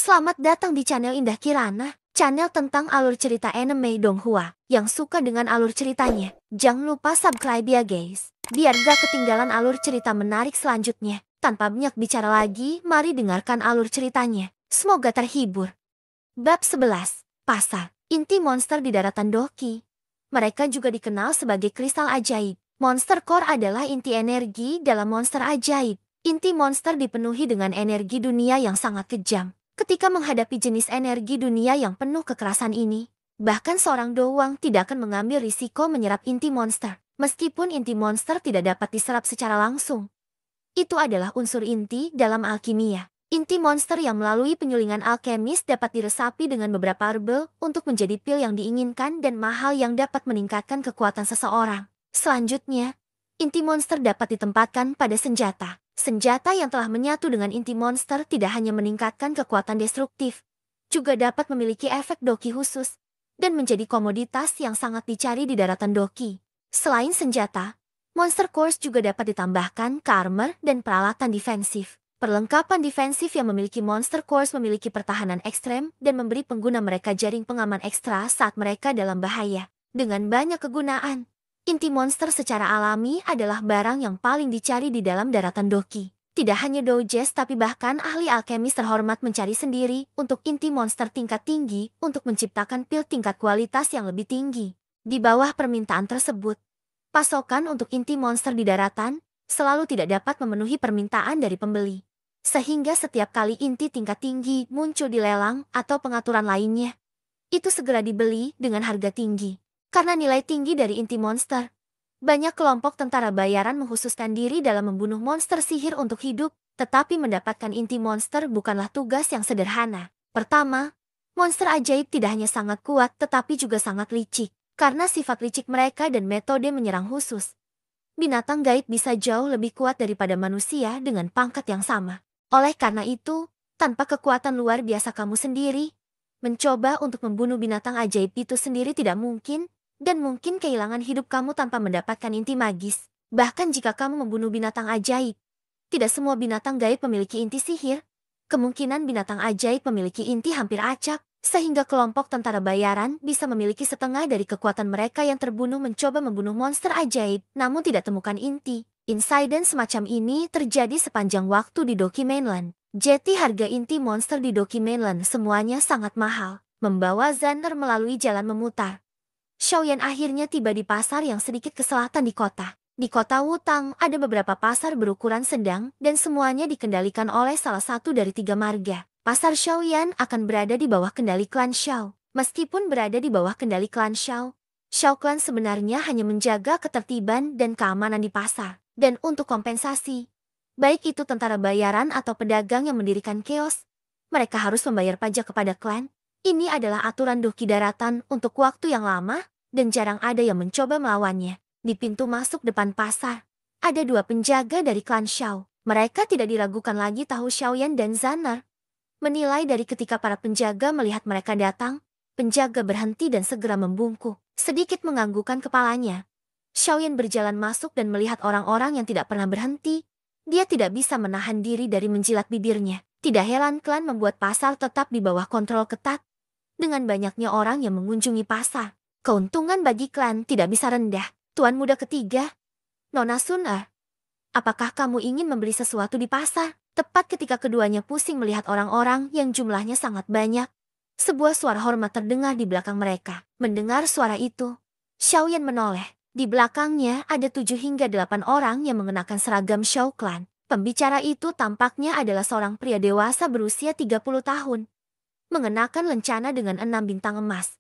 Selamat datang di channel Indah Kirana, channel tentang alur cerita anime Donghua. Yang suka dengan alur ceritanya, jangan lupa subscribe ya guys, biar gak ketinggalan alur cerita menarik selanjutnya. Tanpa banyak bicara lagi, mari dengarkan alur ceritanya. Semoga terhibur. Bab 11. Pasar. Inti monster di daratan Doki. Mereka juga dikenal sebagai kristal ajaib. Monster core adalah inti energi dalam monster ajaib. Inti monster dipenuhi dengan energi dunia yang sangat kejam. Ketika menghadapi jenis energi dunia yang penuh kekerasan ini, bahkan seorang doang tidak akan mengambil risiko menyerap inti monster. Meskipun inti monster tidak dapat diserap secara langsung. Itu adalah unsur inti dalam alkimia. Inti monster yang melalui penyulingan alkemis dapat diresapi dengan beberapa herbal untuk menjadi pil yang diinginkan dan mahal yang dapat meningkatkan kekuatan seseorang. Selanjutnya, inti monster dapat ditempatkan pada senjata. Senjata yang telah menyatu dengan inti monster tidak hanya meningkatkan kekuatan destruktif, juga dapat memiliki efek doki khusus, dan menjadi komoditas yang sangat dicari di daratan doki. Selain senjata, monster cores juga dapat ditambahkan ke armor dan peralatan defensif. Perlengkapan defensif yang memiliki monster cores memiliki pertahanan ekstrem dan memberi pengguna mereka jaring pengaman ekstra saat mereka dalam bahaya. Dengan banyak kegunaan, inti monster secara alami adalah barang yang paling dicari di dalam daratan doki. Tidak hanya doges tapi bahkan ahli alkemis terhormat mencari sendiri untuk inti monster tingkat tinggi untuk menciptakan pil tingkat kualitas yang lebih tinggi. Di bawah permintaan tersebut, pasokan untuk inti monster di daratan selalu tidak dapat memenuhi permintaan dari pembeli. Sehingga setiap kali inti tingkat tinggi muncul di lelang atau pengaturan lainnya, itu segera dibeli dengan harga tinggi. Karena nilai tinggi dari inti monster, banyak kelompok tentara bayaran mengkhususkan diri dalam membunuh monster sihir untuk hidup, tetapi mendapatkan inti monster bukanlah tugas yang sederhana. Pertama, monster ajaib tidak hanya sangat kuat tetapi juga sangat licik. Karena sifat licik mereka dan metode menyerang khusus, binatang gaib bisa jauh lebih kuat daripada manusia dengan pangkat yang sama. Oleh karena itu, tanpa kekuatan luar biasa kamu sendiri, mencoba untuk membunuh binatang ajaib itu sendiri tidak mungkin, dan mungkin kehilangan hidup kamu tanpa mendapatkan inti magis. Bahkan jika kamu membunuh binatang ajaib, tidak semua binatang gaib memiliki inti sihir. Kemungkinan binatang ajaib memiliki inti hampir acak, sehingga kelompok tentara bayaran bisa memiliki setengah dari kekuatan mereka yang terbunuh mencoba membunuh monster ajaib, namun tidak temukan inti. Insiden semacam ini terjadi sepanjang waktu di Doki Mainland. Jadi harga inti monster di Doki Mainland semuanya sangat mahal, membawa Xander melalui jalan memutar. Xiaoyan akhirnya tiba di pasar yang sedikit ke selatan di kota. Di kota Wutang ada beberapa pasar berukuran sedang dan semuanya dikendalikan oleh salah satu dari 3 marga. Pasar Xiaoyan akan berada di bawah kendali klan Xiao. Meskipun berada di bawah kendali klan Xiao, Xiao Clan sebenarnya hanya menjaga ketertiban dan keamanan di pasar. Dan untuk kompensasi, baik itu tentara bayaran atau pedagang yang mendirikan kios, mereka harus membayar pajak kepada klan. Ini adalah aturan doki daratan untuk waktu yang lama, dan jarang ada yang mencoba melawannya. Di pintu masuk depan pasar, ada 2 penjaga dari klan Xiao. Mereka tidak diragukan lagi tahu Xiaoyan dan Xander. Menilai dari ketika para penjaga melihat mereka datang, penjaga berhenti dan segera membungkuk, sedikit menganggukkan kepalanya. Xiaoyan berjalan masuk dan melihat orang-orang yang tidak pernah berhenti. Dia tidak bisa menahan diri dari menjilat bibirnya. Tidak heran klan membuat pasar tetap di bawah kontrol ketat. Dengan banyaknya orang yang mengunjungi pasar, keuntungan bagi klan tidak bisa rendah. Tuan muda ketiga, Nona Suner, apakah kamu ingin membeli sesuatu di pasar? Tepat ketika keduanya pusing melihat orang-orang yang jumlahnya sangat banyak, sebuah suara hormat terdengar di belakang mereka. Mendengar suara itu, Xiaoyan menoleh. Di belakangnya ada 7 hingga 8 orang yang mengenakan seragam Xiao Clan. Pembicara itu tampaknya adalah seorang pria dewasa berusia 30 tahun. Mengenakan lencana dengan 6 bintang emas.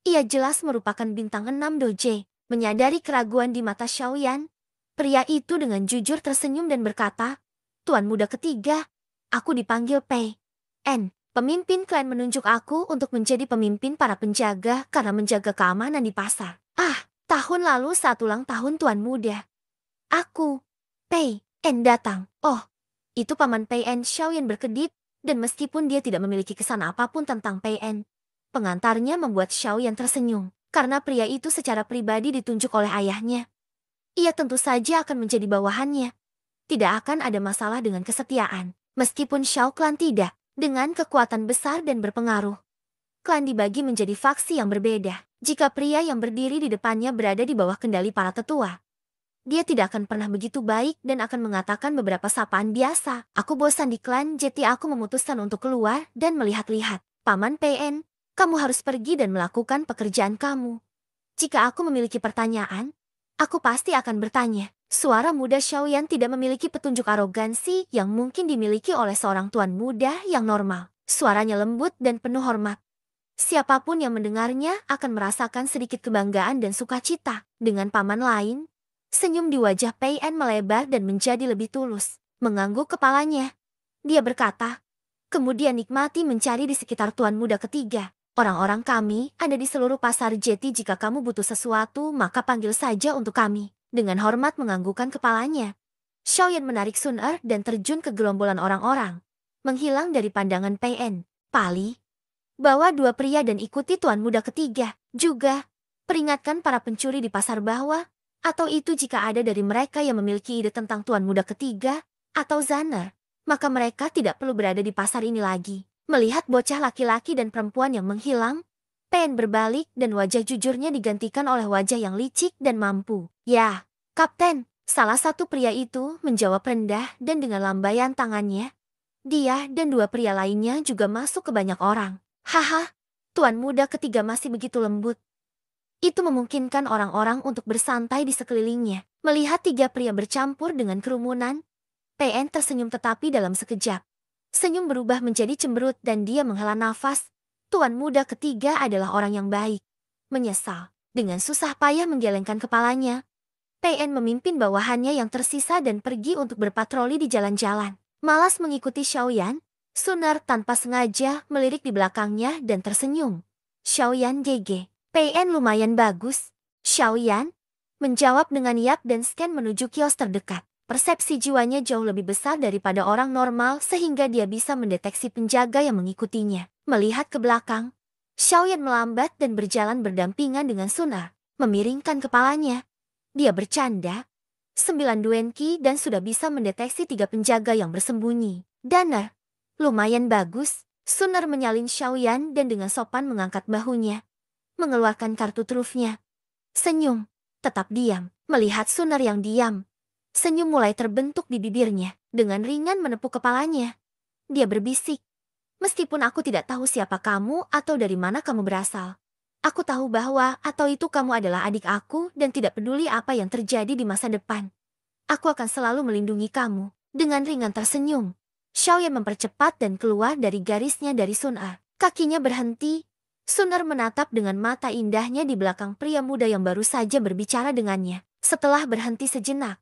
Ia jelas merupakan bintang 6 doje. Menyadari keraguan di mata Xiaoyan, pria itu dengan jujur tersenyum dan berkata, Tuan muda ketiga, aku dipanggil Pei En. Pemimpin klan menunjuk aku untuk menjadi pemimpin para penjaga karena menjaga keamanan di pasar. Tahun lalu saat ulang tahun Tuan Muda, aku, Pei En datang. Oh, itu paman Pei En. Xiaoyan berkedip, dan meskipun dia tidak memiliki kesan apapun tentang Pei En, pengantarnya membuat Xiaoyan tersenyum. Karena pria itu secara pribadi ditunjuk oleh ayahnya, ia tentu saja akan menjadi bawahannya. Tidak akan ada masalah dengan kesetiaan. Meskipun Xiao Clan tidak, Dengan kekuatan besar dan berpengaruh, klan dibagi menjadi faksi yang berbeda. Jika pria yang berdiri di depannya berada di bawah kendali para tetua, dia tidak akan pernah begitu baik dan akan mengatakan beberapa sapaan biasa. Aku bosan di klan, jadi aku memutuskan untuk keluar dan melihat-lihat. Paman PN, kamu harus pergi dan melakukan pekerjaan kamu. Jika aku memiliki pertanyaan, aku pasti akan bertanya. Suara muda Xiaoyan tidak memiliki petunjuk arogansi yang mungkin dimiliki oleh seorang tuan muda yang normal. Suaranya lembut dan penuh hormat. Siapapun yang mendengarnya akan merasakan sedikit kebanggaan dan sukacita. Dengan paman lain, senyum di wajah PN melebar dan menjadi lebih tulus. Mengangguk kepalanya, dia berkata, kemudian nikmati mencari di sekitar tuan muda ketiga. Orang-orang kami ada di seluruh pasar Jeti. Jika kamu butuh sesuatu, maka panggil saja untuk kami. Dengan hormat menganggukkan kepalanya, Xiaoyan menarik Sun Er dan terjun ke gerombolan orang-orang. Menghilang dari pandangan PN. Pali, bawa dua pria dan ikuti tuan muda ketiga. Juga, peringatkan para pencuri di pasar bahwa, atau itu jika ada dari mereka yang memiliki ide tentang tuan muda ketiga, atau Zanner, maka mereka tidak perlu berada di pasar ini lagi. Melihat bocah laki-laki dan perempuan yang menghilang, Pen berbalik dan wajah jujurnya digantikan oleh wajah yang licik dan mampu. Ya, Kapten, salah satu pria itu menjawab rendah dan dengan lambaian tangannya. Dia dan dua pria lainnya juga masuk ke banyak orang. Haha, tuan muda ketiga masih begitu lembut. Itu memungkinkan orang-orang untuk bersantai di sekelilingnya. Melihat tiga pria bercampur dengan kerumunan, PN tersenyum tetapi dalam sekejap. Senyum berubah menjadi cemberut dan dia menghela nafas. Tuan muda ketiga adalah orang yang baik. Menyesal. Dengan susah payah menggelengkan kepalanya, PN memimpin bawahannya yang tersisa dan pergi untuk berpatroli di jalan-jalan. Malas mengikuti Xiaoyan, Suner tanpa sengaja melirik di belakangnya dan tersenyum. Xiaoyan GG. PN lumayan bagus. Xiaoyan menjawab dengan yap dan scan menuju kios terdekat. Persepsi jiwanya jauh lebih besar daripada orang normal sehingga dia bisa mendeteksi penjaga yang mengikutinya. Melihat ke belakang, Xiaoyan melambat dan berjalan berdampingan dengan Suner. Memiringkan kepalanya, dia bercanda. 9 duenki dan sudah bisa mendeteksi 3 penjaga yang bersembunyi. Danner, lumayan bagus. Suner menyalin Xiaoyan dan dengan sopan mengangkat bahunya. Mengeluarkan kartu trufnya. Senyum, tetap diam. Melihat Suner yang diam, senyum mulai terbentuk di bibirnya. Dengan ringan menepuk kepalanya, dia berbisik. Meskipun aku tidak tahu siapa kamu atau dari mana kamu berasal, aku tahu bahwa atau itu kamu adalah adik aku dan tidak peduli apa yang terjadi di masa depan. Aku akan selalu melindungi kamu. Dengan ringan tersenyum, Xiaoyan mempercepat dan keluar dari garisnya dari Sun Er. Kakinya berhenti. Sun Er menatap dengan mata indahnya di belakang pria muda yang baru saja berbicara dengannya. Setelah berhenti sejenak,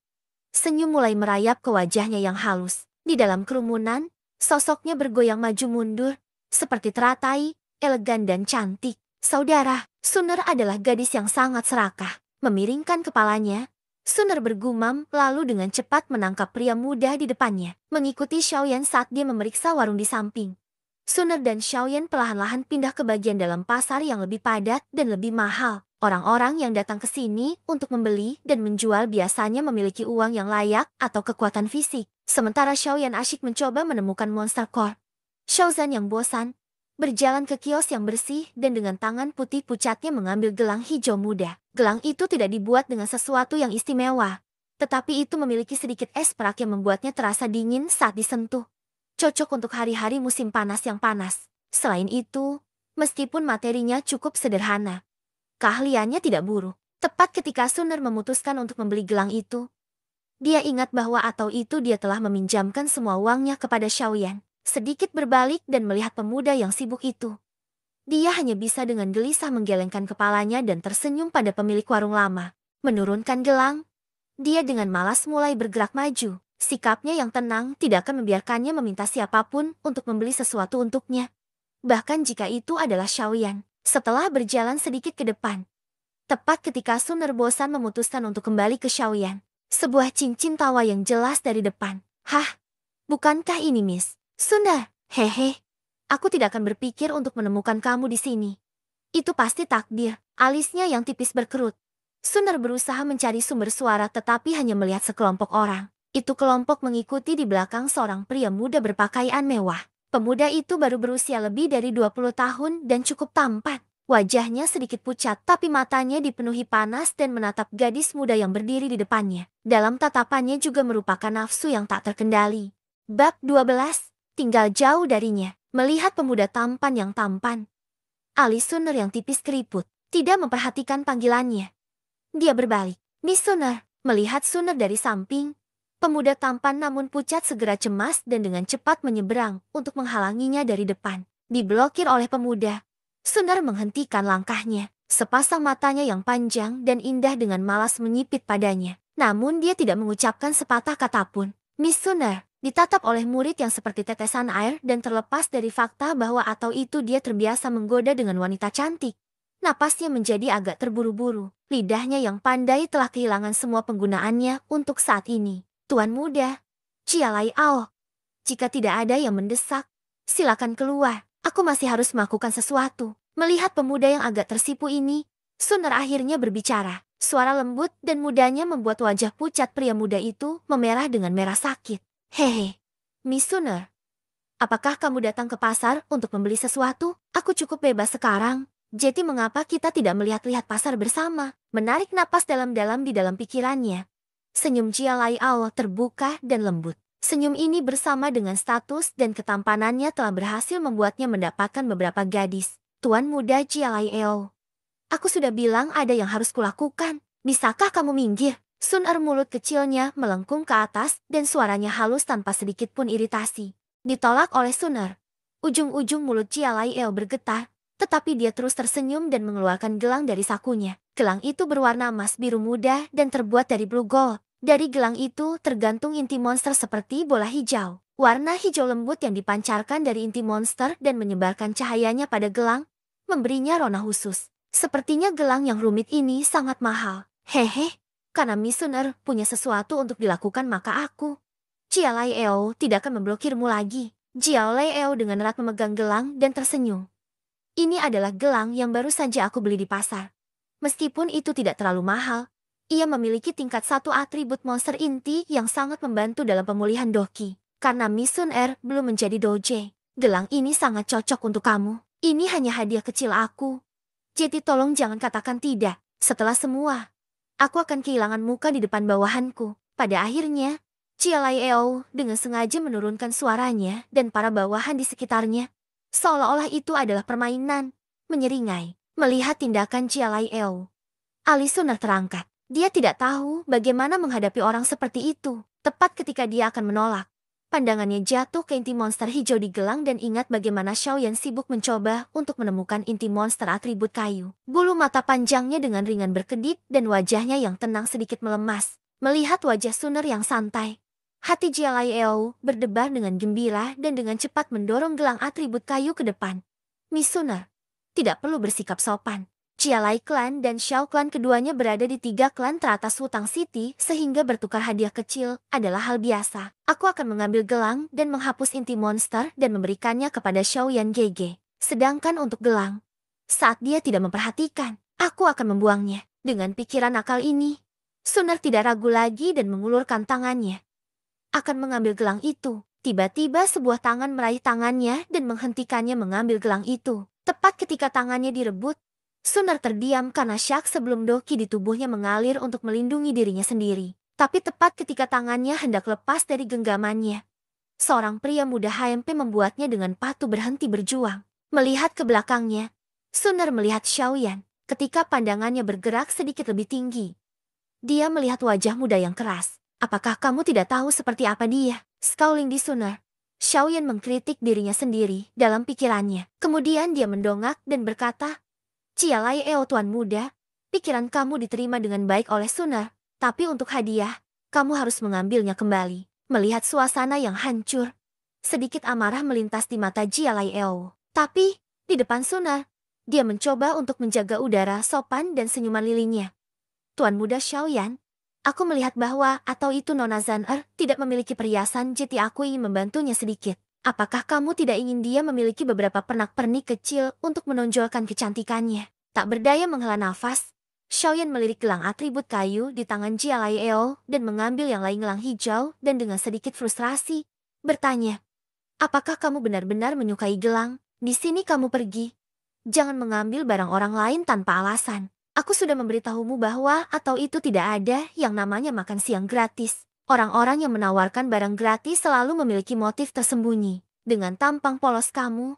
senyum mulai merayap ke wajahnya yang halus. Di dalam kerumunan, sosoknya bergoyang maju mundur, seperti teratai, elegan dan cantik. Saudara, Suner adalah gadis yang sangat serakah. Memiringkan kepalanya, Suner bergumam lalu dengan cepat menangkap pria muda di depannya. Mengikuti Xiaoyan saat dia memeriksa warung di samping. Suner dan Xiaoyan perlahan-lahan pindah ke bagian dalam pasar yang lebih padat dan lebih mahal. Orang-orang yang datang ke sini untuk membeli dan menjual biasanya memiliki uang yang layak atau kekuatan fisik. Sementara Xiaoyan asyik mencoba menemukan monster core. Xiaozan yang bosan, berjalan ke kios yang bersih dan dengan tangan putih pucatnya mengambil gelang hijau muda. Gelang itu tidak dibuat dengan sesuatu yang istimewa, tetapi itu memiliki sedikit es perak yang membuatnya terasa dingin saat disentuh. Cocok untuk hari-hari musim panas yang panas. Selain itu, meskipun materinya cukup sederhana, keahliannya tidak buruk. Tepat ketika Suner memutuskan untuk membeli gelang itu, dia ingat bahwa atau itu dia telah meminjamkan semua uangnya kepada Xiaoyan. Sedikit berbalik dan melihat pemuda yang sibuk itu, dia hanya bisa dengan gelisah menggelengkan kepalanya dan tersenyum pada pemilik warung lama. Menurunkan gelang, dia dengan malas mulai bergerak maju. Sikapnya yang tenang tidak akan membiarkannya meminta siapapun untuk membeli sesuatu untuknya. Bahkan jika itu adalah Xiaoyan. Setelah berjalan sedikit ke depan, tepat ketika Suner bosan memutuskan untuk kembali ke Xiaoyan, sebuah cincin tawa yang jelas dari depan. Hah? Bukankah ini Miss Suner? Hehe. Aku tidak akan berpikir untuk menemukan kamu di sini. Itu pasti takdir. Alisnya yang tipis berkerut. Suner berusaha mencari sumber suara tetapi hanya melihat sekelompok orang. Itu kelompok mengikuti di belakang seorang pria muda berpakaian mewah. Pemuda itu baru berusia lebih dari 20 tahun dan cukup tampan. Wajahnya sedikit pucat tapi matanya dipenuhi panas dan menatap gadis muda yang berdiri di depannya. Dalam tatapannya juga merupakan nafsu yang tak terkendali. Bab 12, tinggal jauh darinya. Melihat pemuda tampan yang tampan, alis Suner yang tipis keriput, tidak memperhatikan panggilannya. Dia berbalik. Miss Suner, melihat Suner dari samping, pemuda tampan namun pucat segera cemas dan dengan cepat menyeberang untuk menghalanginya dari depan. Diblokir oleh pemuda, Suner menghentikan langkahnya. Sepasang matanya yang panjang dan indah dengan malas menyipit padanya. Namun dia tidak mengucapkan sepatah kata pun. Miss Suner ditatap oleh murid yang seperti tetesan air dan terlepas dari fakta bahwa atau itu dia terbiasa menggoda dengan wanita cantik. Napasnya menjadi agak terburu-buru. Lidahnya yang pandai telah kehilangan semua penggunaannya untuk saat ini. Tuan muda, Chia Lai Ao, jika tidak ada yang mendesak, silakan keluar. Aku masih harus melakukan sesuatu. Melihat pemuda yang agak tersipu ini, Suner akhirnya berbicara. Suara lembut dan mudanya membuat wajah pucat pria muda itu memerah dengan merah sakit. Hehe, Miss Suner, apakah kamu datang ke pasar untuk membeli sesuatu? Aku cukup bebas sekarang. Jadi mengapa kita tidak melihat-lihat pasar bersama? Menarik napas dalam-dalam di dalam pikirannya. Senyum Chia Lai Ao terbuka dan lembut. Senyum ini bersama dengan status dan ketampanannya telah berhasil membuatnya mendapatkan beberapa gadis. Tuan muda Chia Lai Ao, aku sudah bilang ada yang harus kulakukan. Bisakah kamu minggir? Suner mulut kecilnya melengkung ke atas dan suaranya halus tanpa sedikit pun iritasi. Ditolak oleh Suner. Ujung-ujung mulut Chia Lai Ao bergetar, tetapi dia terus tersenyum dan mengeluarkan gelang dari sakunya. Gelang itu berwarna emas biru muda dan terbuat dari blue gold. Dari gelang itu tergantung inti monster seperti bola hijau. Warna hijau lembut yang dipancarkan dari inti monster dan menyebarkan cahayanya pada gelang, memberinya rona khusus. Sepertinya gelang yang rumit ini sangat mahal. Hehe, karena Miss Suner punya sesuatu untuk dilakukan maka aku, Chia Lai Ao, tidak akan memblokirmu lagi. Chia Lai Ao dengan erat memegang gelang dan tersenyum. Ini adalah gelang yang baru saja aku beli di pasar. Meskipun itu tidak terlalu mahal, ia memiliki tingkat 1 atribut monster inti yang sangat membantu dalam pemulihan Doki. Karena Miss Suner belum menjadi doje, gelang ini sangat cocok untuk kamu. Ini hanya hadiah kecil aku. Jadi tolong jangan katakan tidak. Setelah semua, aku akan kehilangan muka di depan bawahanku. Pada akhirnya, Chia Lai Ao dengan sengaja menurunkan suaranya dan para bawahan di sekitarnya. Seolah-olah itu adalah permainan. Menyeringai. Melihat tindakan Chia Lai Ao, alis Suner terangkat. Dia tidak tahu bagaimana menghadapi orang seperti itu. Tepat ketika dia akan menolak, pandangannya jatuh ke inti monster hijau di gelang dan ingat bagaimana Xiaoyan sibuk mencoba untuk menemukan inti monster atribut kayu. Bulu mata panjangnya dengan ringan berkedip dan wajahnya yang tenang sedikit melemas. Melihat wajah Suner yang santai, hati Chia Lai Ao berdebar dengan gembira dan dengan cepat mendorong gelang atribut kayu ke depan. Miss Suner, tidak perlu bersikap sopan. Chia Lai Clan dan Xiao Clan keduanya berada di 3 klan teratas Wutang City sehingga bertukar hadiah kecil adalah hal biasa. Aku akan mengambil gelang dan menghapus inti monster dan memberikannya kepada Xiaoyan GG. Sedangkan untuk gelang, saat dia tidak memperhatikan, aku akan membuangnya. Dengan pikiran akal ini, Suner tidak ragu lagi dan mengulurkan tangannya. Akan mengambil gelang itu. Tiba-tiba sebuah tangan meraih tangannya dan menghentikannya mengambil gelang itu. Tepat ketika tangannya direbut, Suner terdiam karena syak sebelum Doki di tubuhnya mengalir untuk melindungi dirinya sendiri. Tapi tepat ketika tangannya hendak lepas dari genggamannya, seorang pria muda HMP membuatnya dengan patuh berhenti berjuang. Melihat ke belakangnya, Suner melihat Xiaoyan. Ketika pandangannya bergerak sedikit lebih tinggi, dia melihat wajah muda yang keras. Apakah kamu tidak tahu seperti apa dia? Scowling di Suner, Xiaoyan mengkritik dirinya sendiri dalam pikirannya. Kemudian dia mendongak dan berkata, Chia Lai Ao tuan muda, pikiran kamu diterima dengan baik oleh Suner, tapi untuk hadiah, kamu harus mengambilnya kembali. Melihat suasana yang hancur, sedikit amarah melintas di mata Chia Lai Ao. Tapi, di depan Suner, dia mencoba untuk menjaga udara sopan dan senyuman lilinya. Tuan muda Xiaoyan, aku melihat bahwa atau itu Nona Zan'er tidak memiliki perhiasan, jadi aku ingin membantunya sedikit. Apakah kamu tidak ingin dia memiliki beberapa pernak-pernik kecil untuk menonjolkan kecantikannya? Tak berdaya menghela nafas, Xiaoyan melirik gelang atribut kayu di tangan Chia Lai Ao dan mengambil yang lain gelang hijau dan dengan sedikit frustrasi, bertanya, Apakah kamu benar-benar menyukai gelang? Di sini kamu pergi. Jangan mengambil barang orang lain tanpa alasan. Aku sudah memberitahumu bahwa atau itu tidak ada yang namanya makan siang gratis. Orang-orang yang menawarkan barang gratis selalu memiliki motif tersembunyi. Dengan tampang polos kamu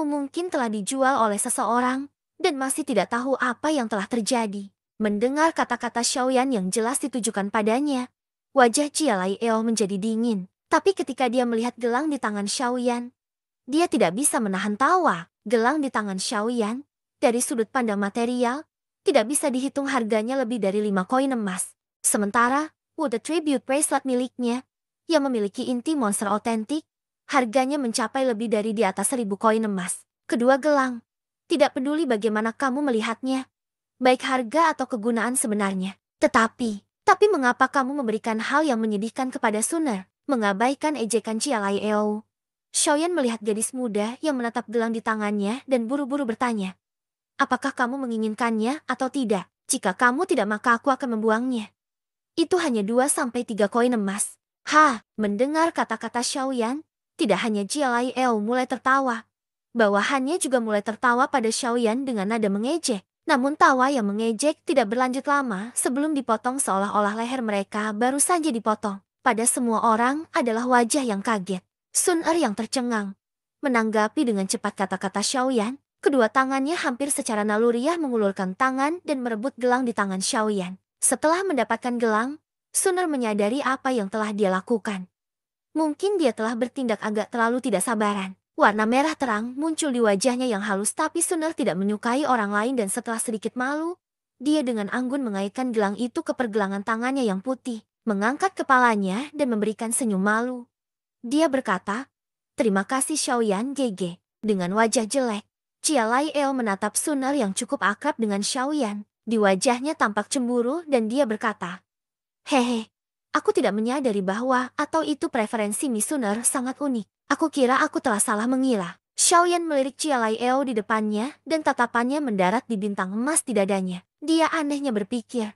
mungkin telah dijual oleh seseorang dan masih tidak tahu apa yang telah terjadi. Mendengar kata-kata Xiaoyan yang jelas ditujukan padanya, wajah Jia Lai Eo menjadi dingin. Tapi ketika dia melihat gelang di tangan Xiaoyan, dia tidak bisa menahan tawa. Gelang di tangan Xiaoyan, dari sudut pandang material, tidak bisa dihitung harganya lebih dari 5 koin emas. Sementara, Wood Tribute Bracelet miliknya, yang memiliki inti monster otentik, harganya mencapai lebih dari di atas 1.000 koin emas. Kedua gelang, tidak peduli bagaimana kamu melihatnya, baik harga atau kegunaan sebenarnya. Tapi mengapa kamu memberikan hal yang menyedihkan kepada Suner? Mengabaikan ejekan Jia Lai Eo, Xiaoyan melihat gadis muda yang menatap gelang di tangannya dan buru-buru bertanya. Apakah kamu menginginkannya atau tidak? Jika kamu tidak maka aku akan membuangnya. Itu hanya 2-3 koin emas. Mendengar kata-kata Xiaoyan, tidak hanya Jia Lai Eo mulai tertawa. Bawahannya juga mulai tertawa pada Xiaoyan dengan nada mengejek. Namun tawa yang mengejek tidak berlanjut lama sebelum dipotong seolah-olah leher mereka baru saja dipotong. Pada semua orang adalah wajah yang kaget. Sun Er yang tercengang. Menanggapi dengan cepat kata-kata Xiaoyan, kedua tangannya hampir secara naluriah mengulurkan tangan dan merebut gelang di tangan Xiaoyan. Setelah mendapatkan gelang, Sun Er menyadari apa yang telah dia lakukan. Mungkin dia telah bertindak agak terlalu tidak sabaran. Warna merah terang muncul di wajahnya yang halus tapi Sun Er tidak menyukai orang lain dan setelah sedikit malu, dia dengan anggun mengaitkan gelang itu ke pergelangan tangannya yang putih, mengangkat kepalanya dan memberikan senyum malu. Dia berkata, "Terima kasih Xiaoyan Gege." Dengan wajah jelek, Jia Lai Eo menatap Sun Er yang cukup akrab dengan Xiaoyan. Di wajahnya tampak cemburu dan dia berkata, "Hehe, aku tidak menyadari bahwa atau itu preferensi Miss Sun Er sangat unik. Aku kira aku telah salah mengira." Xiaoyan melirik Jia Lai Eo di depannya dan tatapannya mendarat di bintang emas di dadanya. Dia anehnya berpikir,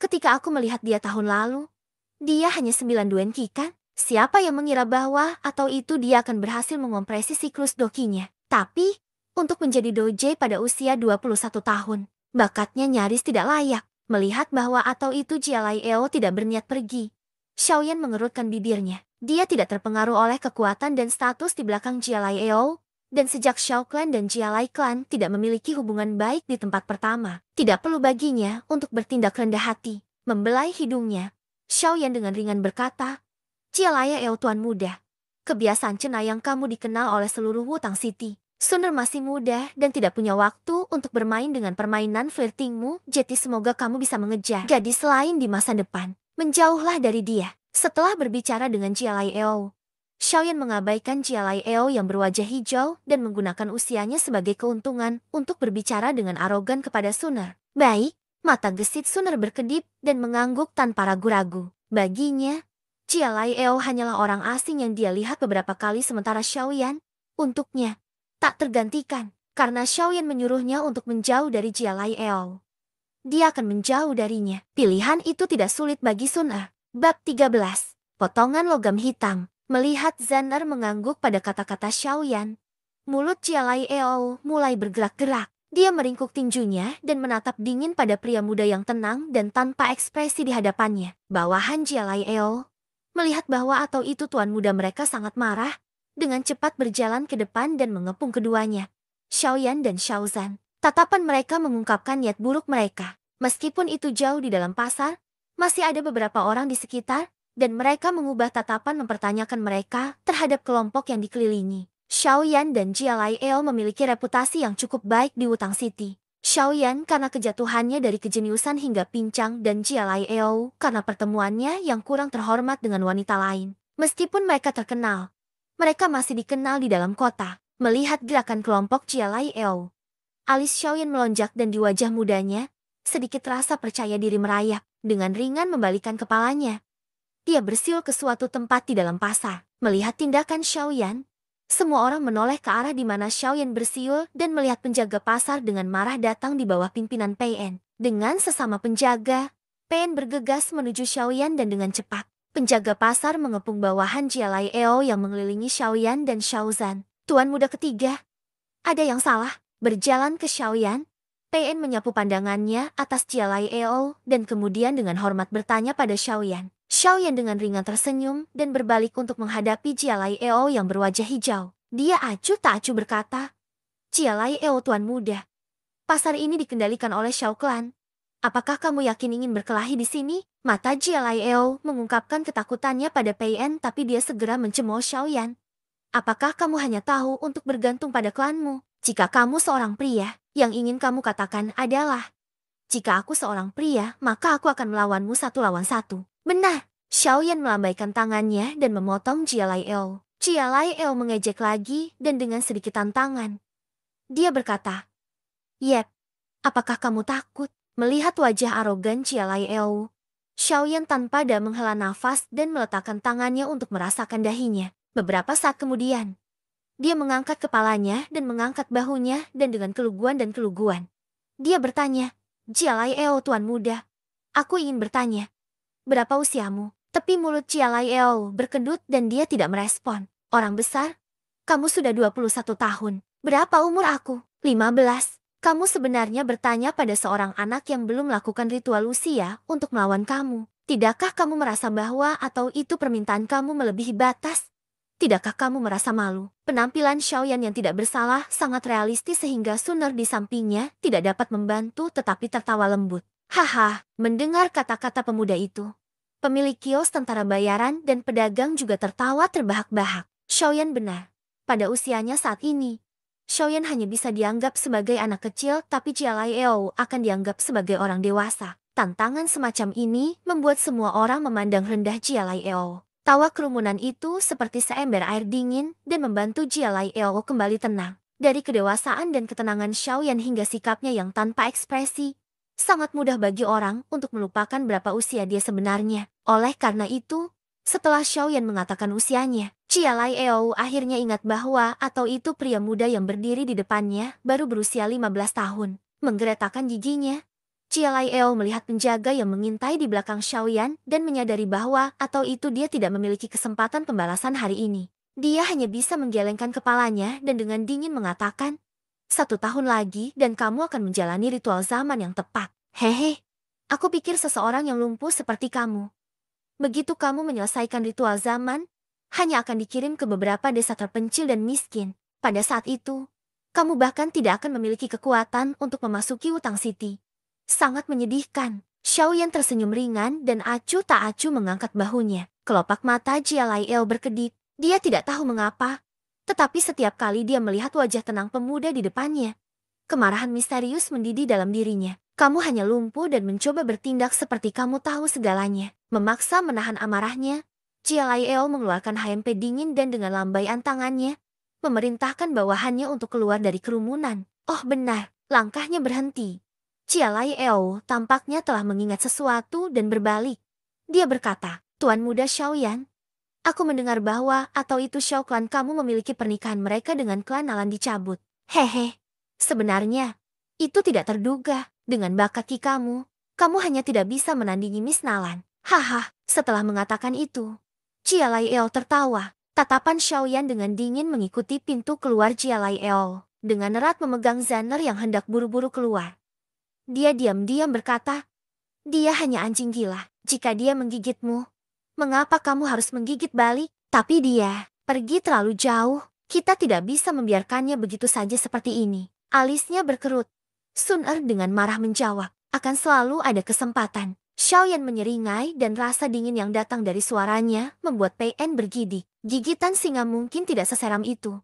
ketika aku melihat dia tahun lalu, dia hanya 9 duenki kan? Siapa yang mengira bahwa atau itu dia akan berhasil mengompresi siklus dokinya. Tapi, untuk menjadi doje pada usia 21 tahun, bakatnya nyaris tidak layak. Melihat bahwa atau itu Jia Lai Eo tidak berniat pergi, Xiaoyan mengerutkan bibirnya. Dia tidak terpengaruh oleh kekuatan dan status di belakang Jia Lai Eo, dan sejak Xiao Clan dan Jia Lai Clan tidak memiliki hubungan baik di tempat pertama, tidak perlu baginya untuk bertindak rendah hati. Membelai hidungnya, Xiaoyan dengan ringan berkata, "Jia Lai Eo tuan muda, kebiasaan cenayang kamu dikenal oleh seluruh Wutang City. Sun Er masih muda dan tidak punya waktu untuk bermain dengan permainan flirtingmu, jadi semoga kamu bisa mengejar gadis lain di masa depan. Menjauhlah dari dia." Setelah berbicara dengan Jia Lai Eo, Xiaoyan mengabaikan Jia Lai Eo yang berwajah hijau dan menggunakan usianya sebagai keuntungan untuk berbicara dengan arogan kepada Sun Er. "Baik." Mata gesit Sun Er berkedip dan mengangguk tanpa ragu-ragu. Baginya, Jia Lai Eo hanyalah orang asing yang dia lihat beberapa kali sementara Xiaoyan, untuknya, tak tergantikan. Karena Xiaoyan menyuruhnya untuk menjauh dari Jia Lai Eo, dia akan menjauh darinya. Pilihan itu tidak sulit bagi Sun Er. Bab 13. Potongan logam hitam. Melihat Sun Er mengangguk pada kata-kata Xiaoyan, mulut Jia Lai Eo mulai bergerak-gerak. Dia meringkuk tinjunya dan menatap dingin pada pria muda yang tenang dan tanpa ekspresi di hadapannya. Bawahan Jia Lai Eo melihat bahwa atau itu tuan muda mereka sangat marah, dengan cepat berjalan ke depan dan mengepung keduanya. Xiaoyan dan Xiaozan, tatapan mereka mengungkapkan niat buruk mereka. Meskipun itu jauh di dalam pasar, masih ada beberapa orang di sekitar, dan mereka mengubah tatapan mempertanyakan mereka terhadap kelompok yang dikelilingi. Xiaoyan dan Jia Lai Eo memiliki reputasi yang cukup baik di Wutang City. Xiaoyan karena kejatuhannya dari kejeniusan hingga pincang dan Jia Lai Eo karena pertemuannya yang kurang terhormat dengan wanita lain. Meskipun mereka terkenal, mereka masih dikenal di dalam kota. Melihat gerakan kelompok Jia Lai Eo, alis Xiaoyan melonjak dan di wajah mudanya, sedikit rasa percaya diri merayap. Dengan ringan membalikan kepalanya, dia bersiul ke suatu tempat di dalam pasar. Melihat tindakan Xiaoyan, semua orang menoleh ke arah di mana Xiaoyan bersiul dan melihat penjaga pasar dengan marah datang di bawah pimpinan PN. Dengan sesama penjaga, PN bergegas menuju Xiaoyan dan dengan cepat, Penjaga pasar mengepung bawahan Jialai Eo yang mengelilingi Xiaoyan dan Xiaozan. Tuan muda ketiga, ada yang salah. Berjalan ke Xiaoyan, PN menyapu pandangannya atas Jialai Eo dan kemudian dengan hormat bertanya pada Xiaoyan. Xiaoyan dengan ringan tersenyum dan berbalik untuk menghadapi Jialai Eo yang berwajah hijau. Dia acuh tak acuh berkata, Jialai Eo tuan muda, pasar ini dikendalikan oleh Xiao Clan. Apakah kamu yakin ingin berkelahi di sini? Mata Jialai Eo mengungkapkan ketakutannya pada PN tapi dia segera mencemooh Xiaoyan. Apakah kamu hanya tahu untuk bergantung pada klanmu? Jika kamu seorang pria, yang ingin kamu katakan adalah, jika aku seorang pria, maka aku akan melawanmu 1 lawan 1. Benar. Xiaoyan melambaikan tangannya dan memotong Jialai Eo. Jialai Eo mengejek lagi dan dengan sedikit tantangan. Dia berkata, Yep, apakah kamu takut? Melihat wajah arogan Jialai Eo, Xiaoyan tanpa ada menghela nafas dan meletakkan tangannya untuk merasakan dahinya. Beberapa saat kemudian, dia mengangkat kepalanya dan mengangkat bahunya dan dengan keluguan dan keluguan. Dia bertanya, Jialai Eo tuan muda, aku ingin bertanya, berapa usiamu? Tepi mulut Jialai Eo berkedut dan dia tidak merespon. Orang besar, kamu sudah 21 tahun. Berapa umur aku? 15. Kamu sebenarnya bertanya pada seorang anak yang belum melakukan ritual usia untuk melawan kamu. Tidakkah kamu merasa bahwa atau itu permintaan kamu melebihi batas? Tidakkah kamu merasa malu? Penampilan Xiaoyan yang tidak bersalah sangat realistis sehingga Suner di sampingnya tidak dapat membantu tetapi tertawa lembut. Haha, mendengar kata-kata pemuda itu, pemilik kios tentara bayaran dan pedagang juga tertawa terbahak-bahak. Xiaoyan benar. Pada usianya saat ini, Xiaoyan hanya bisa dianggap sebagai anak kecil tapi Jialai Eo akan dianggap sebagai orang dewasa. Tantangan semacam ini membuat semua orang memandang rendah Jialai Eo. Tawa kerumunan itu seperti seember air dingin dan membantu Jialai Eo kembali tenang. Dari kedewasaan dan ketenangan Xiaoyan hingga sikapnya yang tanpa ekspresi, sangat mudah bagi orang untuk melupakan berapa usia dia sebenarnya. Oleh karena itu, setelah Xiaoyan mengatakan usianya, Jialai Eo akhirnya ingat bahwa atau itu pria muda yang berdiri di depannya baru berusia 15 tahun. Menggeretakkan giginya, Jialai Eo melihat penjaga yang mengintai di belakang Xiaoyan dan menyadari bahwa atau itu dia tidak memiliki kesempatan pembalasan hari ini. Dia hanya bisa menggelengkan kepalanya dan dengan dingin mengatakan, 1 tahun lagi dan kamu akan menjalani ritual zaman yang tepat. Hehe, aku pikir seseorang yang lumpuh seperti kamu, begitu kamu menyelesaikan ritual zaman, hanya akan dikirim ke beberapa desa terpencil dan miskin. Pada saat itu, kamu bahkan tidak akan memiliki kekuatan untuk memasuki Wutang City. Sangat menyedihkan. Xiaoyan tersenyum ringan dan acuh tak acuh mengangkat bahunya. Kelopak mata Jialai Eo berkedip. Dia tidak tahu mengapa, tetapi setiap kali dia melihat wajah tenang pemuda di depannya, kemarahan misterius mendidih dalam dirinya. Kamu hanya lumpuh dan mencoba bertindak seperti kamu tahu segalanya. Memaksa menahan amarahnya, Jialai Eo mengeluarkan HMP dingin dan dengan lambaian tangannya, memerintahkan bawahannya untuk keluar dari kerumunan. Oh benar, langkahnya berhenti. Jialai Eo tampaknya telah mengingat sesuatu dan berbalik. Dia berkata, Tuan muda Xiaoyan, aku mendengar bahwa atau itu Xiao Clan kamu memiliki pernikahan mereka dengan klan Nalan dicabut. Hehe, sebenarnya, itu tidak terduga. Dengan bakat ki kamu hanya tidak bisa menandingi Miss Nalan. Haha, setelah mengatakan itu, Jialai Eo tertawa. Tatapan Xiaoyan dengan dingin mengikuti pintu keluar Jialai Eo. Dengan erat memegang Zanner yang hendak buru-buru keluar. Dia diam-diam berkata, dia hanya anjing gila. Jika dia menggigitmu, mengapa kamu harus menggigit balik? Tapi dia pergi terlalu jauh. Kita tidak bisa membiarkannya begitu saja seperti ini. Alisnya berkerut. Sun Er dengan marah menjawab, akan selalu ada kesempatan. Xiaoyan menyeringai dan rasa dingin yang datang dari suaranya membuat PN bergidik. Gigitan singa mungkin tidak seseram itu.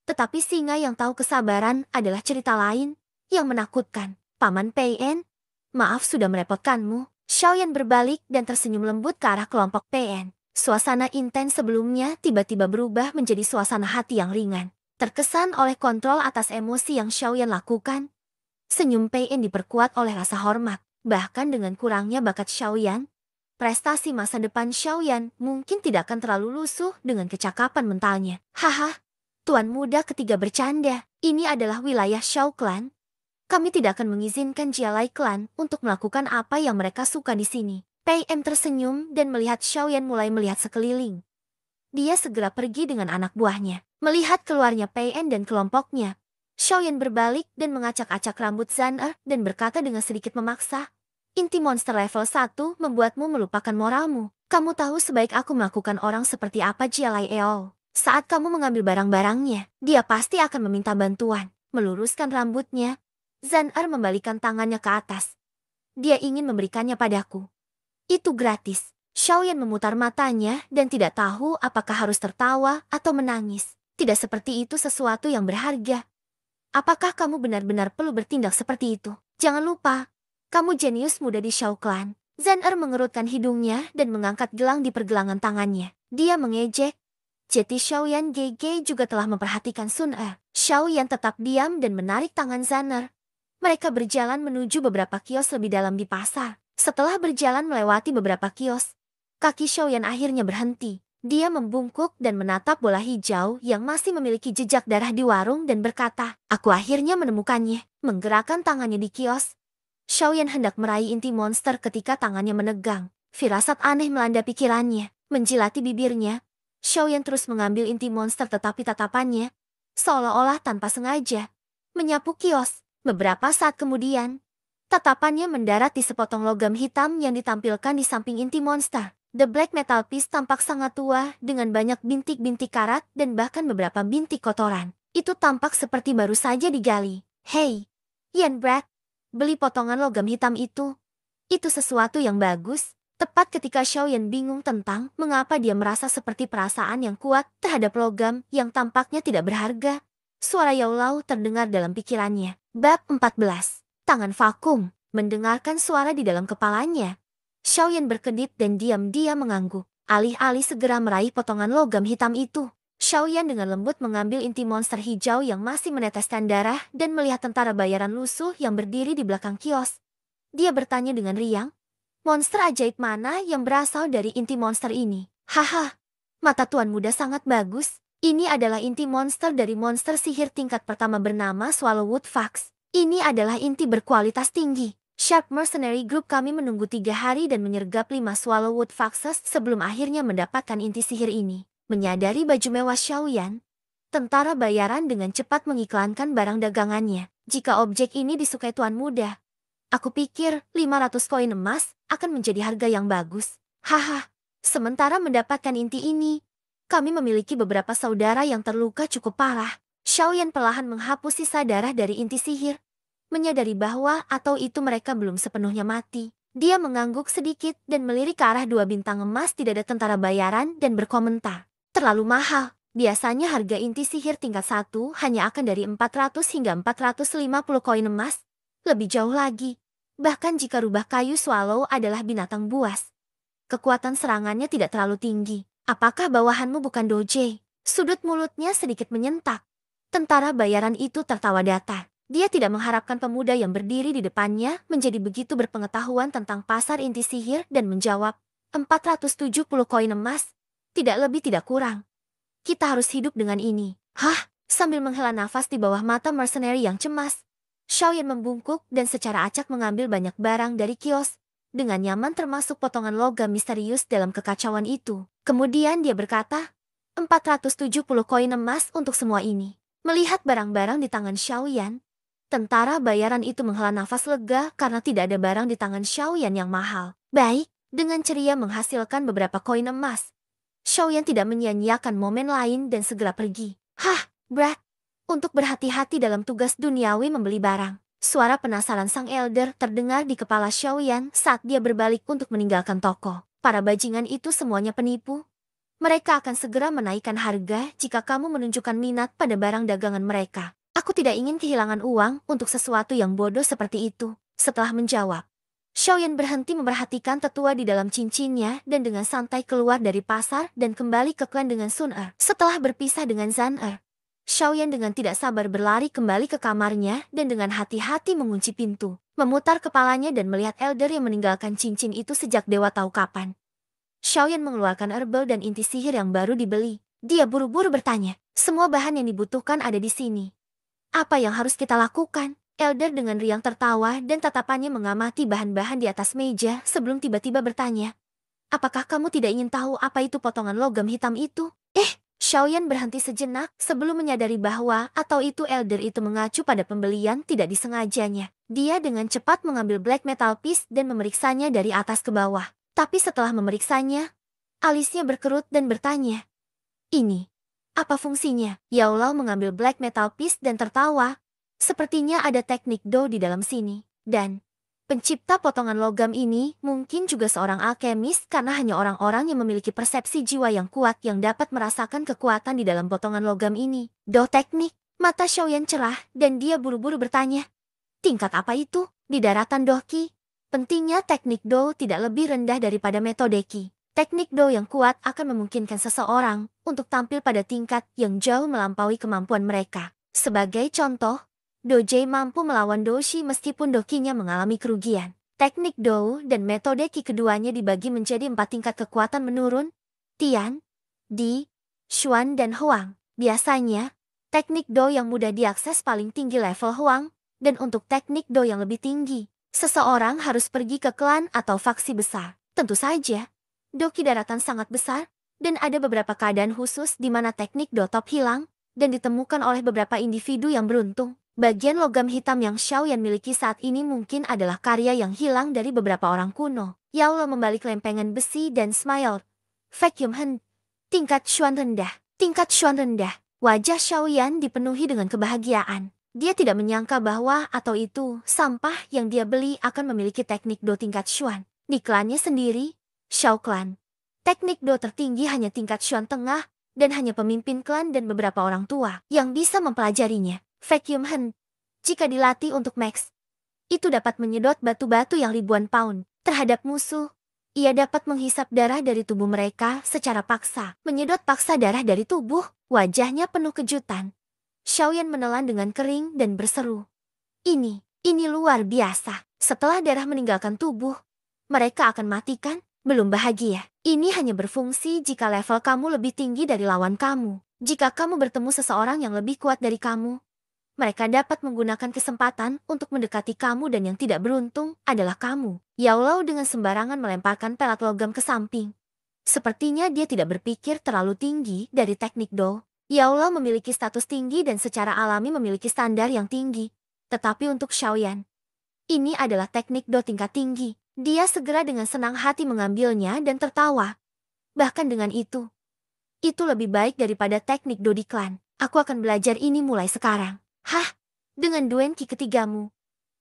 Tetapi singa yang tahu kesabaran adalah cerita lain yang menakutkan. Paman PN, maaf sudah merepotkanmu. Xiaoyan berbalik dan tersenyum lembut ke arah kelompok PN. Suasana intens sebelumnya tiba-tiba berubah menjadi suasana hati yang ringan. Terkesan oleh kontrol atas emosi yang Xiaoyan lakukan, senyum PN diperkuat oleh rasa hormat. Bahkan dengan kurangnya bakat Xiaoyan, prestasi masa depan Xiaoyan mungkin tidak akan terlalu lusuh dengan kecakapan mentalnya. Haha, tuan muda ketiga bercanda. Ini adalah wilayah Xiao Clan. Kami tidak akan mengizinkan Jialai Clan untuk melakukan apa yang mereka suka di sini. Pei Em tersenyum dan melihat Xiaoyan mulai melihat sekeliling. Dia segera pergi dengan anak buahnya. Melihat keluarnya Pei En dan kelompoknya, Xiaoyan berbalik dan mengacak-acak rambut Zan'er dan berkata dengan sedikit memaksa, "Inti monster level 1 membuatmu melupakan moralmu. Kamu tahu sebaik aku melakukan orang seperti apa Jia Lai Eol. Saat kamu mengambil barang-barangnya, dia pasti akan meminta bantuan." Meluruskan rambutnya, Zan'er membalikan tangannya ke atas. "Dia ingin memberikannya padaku. Itu gratis." Xiaoyan memutar matanya dan tidak tahu apakah harus tertawa atau menangis. Tidak seperti itu sesuatu yang berharga. "Apakah kamu benar-benar perlu bertindak seperti itu? Jangan lupa, kamu jenius muda di Shao Clan." Zan'er mengerutkan hidungnya dan mengangkat gelang di pergelangan tangannya. Dia mengejek. Jeti Xiaoyan Gege juga telah memperhatikan Sun E. Xiaoyan tetap diam dan menarik tangan Zan'er. Mereka berjalan menuju beberapa kios lebih dalam di pasar. Setelah berjalan melewati beberapa kios, kaki Xiaoyan akhirnya berhenti. Dia membungkuk dan menatap bola hijau yang masih memiliki jejak darah di warung dan berkata, "Aku akhirnya menemukannya." Menggerakkan tangannya di kios, Xiaoyan hendak meraih inti monster ketika tangannya menegang. Firasat aneh melanda pikirannya. Menjilati bibirnya, Xiaoyan terus mengambil inti monster tetapi tatapannya, seolah-olah tanpa sengaja, menyapu kios. Beberapa saat kemudian, tatapannya mendarat di sepotong logam hitam yang ditampilkan di samping inti monster. The Black Metal Piece tampak sangat tua dengan banyak bintik-bintik karat dan bahkan beberapa bintik kotoran. Itu tampak seperti baru saja digali. "Hei, Yan Brad, beli potongan logam hitam itu. Itu sesuatu yang bagus." Tepat ketika Xiaoyan bingung tentang mengapa dia merasa seperti perasaan yang kuat terhadap logam yang tampaknya tidak berharga, suara Yao Lao terdengar dalam pikirannya. Bab 14. Tangan vakum. Mendengarkan suara di dalam kepalanya, Xiaoyan berkedip dan diam-diam mengangguk. Alih-alih segera meraih potongan logam hitam itu, Xiaoyan dengan lembut mengambil inti monster hijau yang masih meneteskan darah dan melihat tentara bayaran lusuh yang berdiri di belakang kios. Dia bertanya dengan riang, "Monster ajaib mana yang berasal dari inti monster ini?" "Haha, mata tuan muda sangat bagus. Ini adalah inti monster dari monster sihir tingkat pertama bernama Swallowwood Fox. Ini adalah inti berkualitas tinggi. Sharp Mercenary Group kami menunggu 3 hari dan menyergap 5 Swallowwood Foxes sebelum akhirnya mendapatkan inti sihir ini." Menyadari baju mewah Xiaoyan, tentara bayaran dengan cepat mengiklankan barang dagangannya. "Jika objek ini disukai tuan muda, aku pikir 500 koin emas akan menjadi harga yang bagus." "Haha, sementara mendapatkan inti ini, kami memiliki beberapa saudara yang terluka cukup parah." Xiaoyan perlahan menghapus sisa darah dari inti sihir, menyadari bahwa atau itu mereka belum sepenuhnya mati. Dia mengangguk sedikit dan melirik ke arah 2 bintang emas di dada tentara bayaran dan berkomentar, "Terlalu mahal. Biasanya harga inti sihir tingkat 1 hanya akan dari 400 hingga 450 koin emas. Lebih jauh lagi, bahkan jika rubah kayu swallow adalah binatang buas, kekuatan serangannya tidak terlalu tinggi." "Apakah bawahanmu bukan doje?" Sudut mulutnya sedikit menyentak. Tentara bayaran itu tertawa datar. Dia tidak mengharapkan pemuda yang berdiri di depannya menjadi begitu berpengetahuan tentang pasar inti sihir dan menjawab, 470 koin emas. Tidak lebih tidak kurang. Kita harus hidup dengan ini." "Hah?" Sambil menghela nafas di bawah mata mercenary yang cemas, Xiaoyan membungkuk dan secara acak mengambil banyak barang dari kios, dengan nyaman termasuk potongan logam misterius dalam kekacauan itu. Kemudian dia berkata, 470 koin emas untuk semua ini." Melihat barang-barang di tangan Xiaoyan, tentara bayaran itu menghela nafas lega karena tidak ada barang di tangan Xiaoyan yang mahal. "Baik." Dengan ceria menghasilkan beberapa koin emas, Xiaoyan tidak menyia-nyiakan momen lain dan segera pergi. "Hah, Brad, untuk berhati-hati dalam tugas duniawi membeli barang." Suara penasaran sang elder terdengar di kepala Xiaoyan saat dia berbalik untuk meninggalkan toko. "Para bajingan itu semuanya penipu. Mereka akan segera menaikkan harga jika kamu menunjukkan minat pada barang dagangan mereka. Aku tidak ingin kehilangan uang untuk sesuatu yang bodoh seperti itu." Setelah menjawab, Xiaoyan berhenti memperhatikan tetua di dalam cincinnya dan dengan santai keluar dari pasar dan kembali ke klan dengan Sun Er. Setelah berpisah dengan Zan Er, Xiaoyan dengan tidak sabar berlari kembali ke kamarnya dan dengan hati-hati mengunci pintu. Memutar kepalanya dan melihat elder yang meninggalkan cincin itu sejak dewa tahu kapan. Xiaoyan mengeluarkan herbal dan inti sihir yang baru dibeli. Dia buru-buru bertanya, "Semua bahan yang dibutuhkan ada di sini. Apa yang harus kita lakukan?" Elder dengan riang tertawa dan tatapannya mengamati bahan-bahan di atas meja sebelum tiba-tiba bertanya, apakah kamu tidak ingin tahu apa itu potongan logam hitam itu? Xiaoyan berhenti sejenak sebelum menyadari bahwa atau itu Elder itu mengacu pada pembelian tidak disengajanya. Dia dengan cepat mengambil black metal piece dan memeriksanya dari atas ke bawah. Tapi setelah memeriksanya, alisnya berkerut dan bertanya, ini, apa fungsinya? Yao Lao mengambil black metal piece dan tertawa. Sepertinya ada teknik Do di dalam sini. Dan pencipta potongan logam ini mungkin juga seorang alkemis karena hanya orang-orang yang memiliki persepsi jiwa yang kuat yang dapat merasakan kekuatan di dalam potongan logam ini. Do teknik, mata Xiaoyan cerah dan dia buru-buru bertanya, tingkat apa itu? Di daratan Doki, pentingnya teknik Do tidak lebih rendah daripada metode Ki. Teknik Do yang kuat akan memungkinkan seseorang untuk tampil pada tingkat yang jauh melampaui kemampuan mereka. Sebagai contoh, Dojie mampu melawan Doshi meskipun Dokinya mengalami kerugian. Teknik Do dan metode Ki keduanya dibagi menjadi 4 tingkat kekuatan menurun, Tian, Di, Xuan dan Huang. Biasanya, teknik Do yang mudah diakses paling tinggi level Huang, dan untuk teknik Do yang lebih tinggi, seseorang harus pergi ke klan atau faksi besar. Tentu saja, Doki daratan sangat besar, dan ada beberapa keadaan khusus di mana teknik Do top hilang, dan ditemukan oleh beberapa individu yang beruntung. Bagian logam hitam yang Xiaoyan miliki saat ini mungkin adalah karya yang hilang dari beberapa orang kuno. Yao Lo membalik lempengan besi dan smile. Vacuum Hen. Tingkat Xuan rendah. Tingkat Xuan rendah. Wajah Xiaoyan dipenuhi dengan kebahagiaan. Dia tidak menyangka bahwa atau itu sampah yang dia beli akan memiliki teknik Do tingkat Xuan. Di klannya sendiri, Xiao Clan. Teknik Do tertinggi hanya tingkat Xuan tengah, dan hanya pemimpin klan dan beberapa orang tua yang bisa mempelajarinya. Vacuum Hen. Jika dilatih untuk max, itu dapat menyedot batu-batu yang ribuan pound. Terhadap musuh, ia dapat menghisap darah dari tubuh mereka secara paksa. Menyedot paksa darah dari tubuh, wajahnya penuh kejutan. Xiaoyan menelan dengan kering dan berseru. Ini luar biasa. Setelah darah meninggalkan tubuh, mereka akan mati kan? Belum bahagia. Ini hanya berfungsi jika level kamu lebih tinggi dari lawan kamu. Jika kamu bertemu seseorang yang lebih kuat dari kamu, mereka dapat menggunakan kesempatan untuk mendekati kamu dan yang tidak beruntung adalah kamu. Yao Lao dengan sembarangan melemparkan pelat logam ke samping. Sepertinya dia tidak berpikir terlalu tinggi dari teknik Do. Yao Lao memiliki status tinggi dan secara alami memiliki standar yang tinggi. Tetapi untuk Xiaoyan, ini adalah teknik Do tingkat tinggi. Dia segera dengan senang hati mengambilnya dan tertawa. Bahkan dengan itu lebih baik daripada teknik Do di klan. Aku akan belajar ini mulai sekarang. Hah? Dengan Duen Ki ketigamu,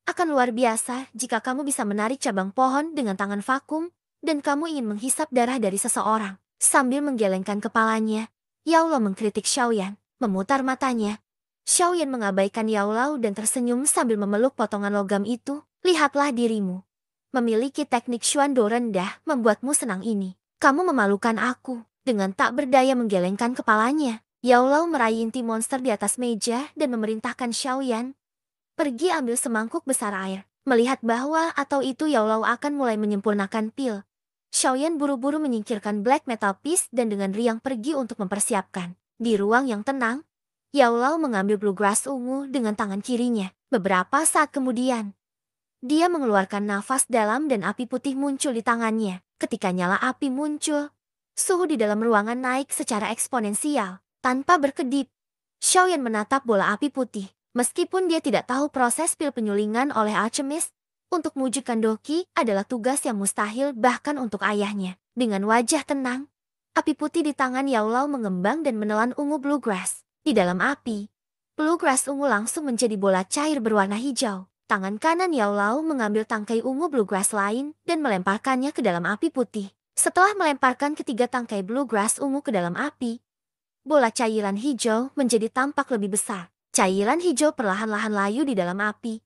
akan luar biasa jika kamu bisa menarik cabang pohon dengan tangan vakum, dan kamu ingin menghisap darah dari seseorang. Sambil menggelengkan kepalanya, Yao Lao mengkritik Xiaoyan, memutar matanya. Xiaoyan mengabaikan Yao Lao dan tersenyum sambil memeluk potongan logam itu. Lihatlah dirimu. Memiliki teknik Xuan Do rendah membuatmu senang ini. Kamu memalukan aku. Dengan tak berdaya menggelengkan kepalanya, Yao Lao meraih inti monster di atas meja dan memerintahkan Xiaoyan, pergi ambil semangkuk besar air. Melihat bahwa atau itu Yao Lao akan mulai menyempurnakan pil, Xiaoyan buru-buru menyingkirkan black metal piece dan dengan riang pergi untuk mempersiapkan. Di ruang yang tenang, Yao Lao mengambil bluegrass ungu dengan tangan kirinya. Beberapa saat kemudian, dia mengeluarkan nafas dalam dan api putih muncul di tangannya. Ketika nyala api muncul, suhu di dalam ruangan naik secara eksponensial. Tanpa berkedip, Xiaoyan menatap bola api putih. Meskipun dia tidak tahu proses pil penyulingan oleh alchemist, untuk mewujudkan Doki adalah tugas yang mustahil bahkan untuk ayahnya. Dengan wajah tenang, api putih di tangan Yao Lao mengembang dan menelan ungu bluegrass. Di dalam api, bluegrass ungu langsung menjadi bola cair berwarna hijau. Tangan kanan Yao Lao mengambil tangkai ungu bluegrass lain dan melemparkannya ke dalam api putih. Setelah melemparkan ketiga tangkai bluegrass ungu ke dalam api, bola cairan hijau menjadi tampak lebih besar. Cairan hijau perlahan-lahan layu di dalam api.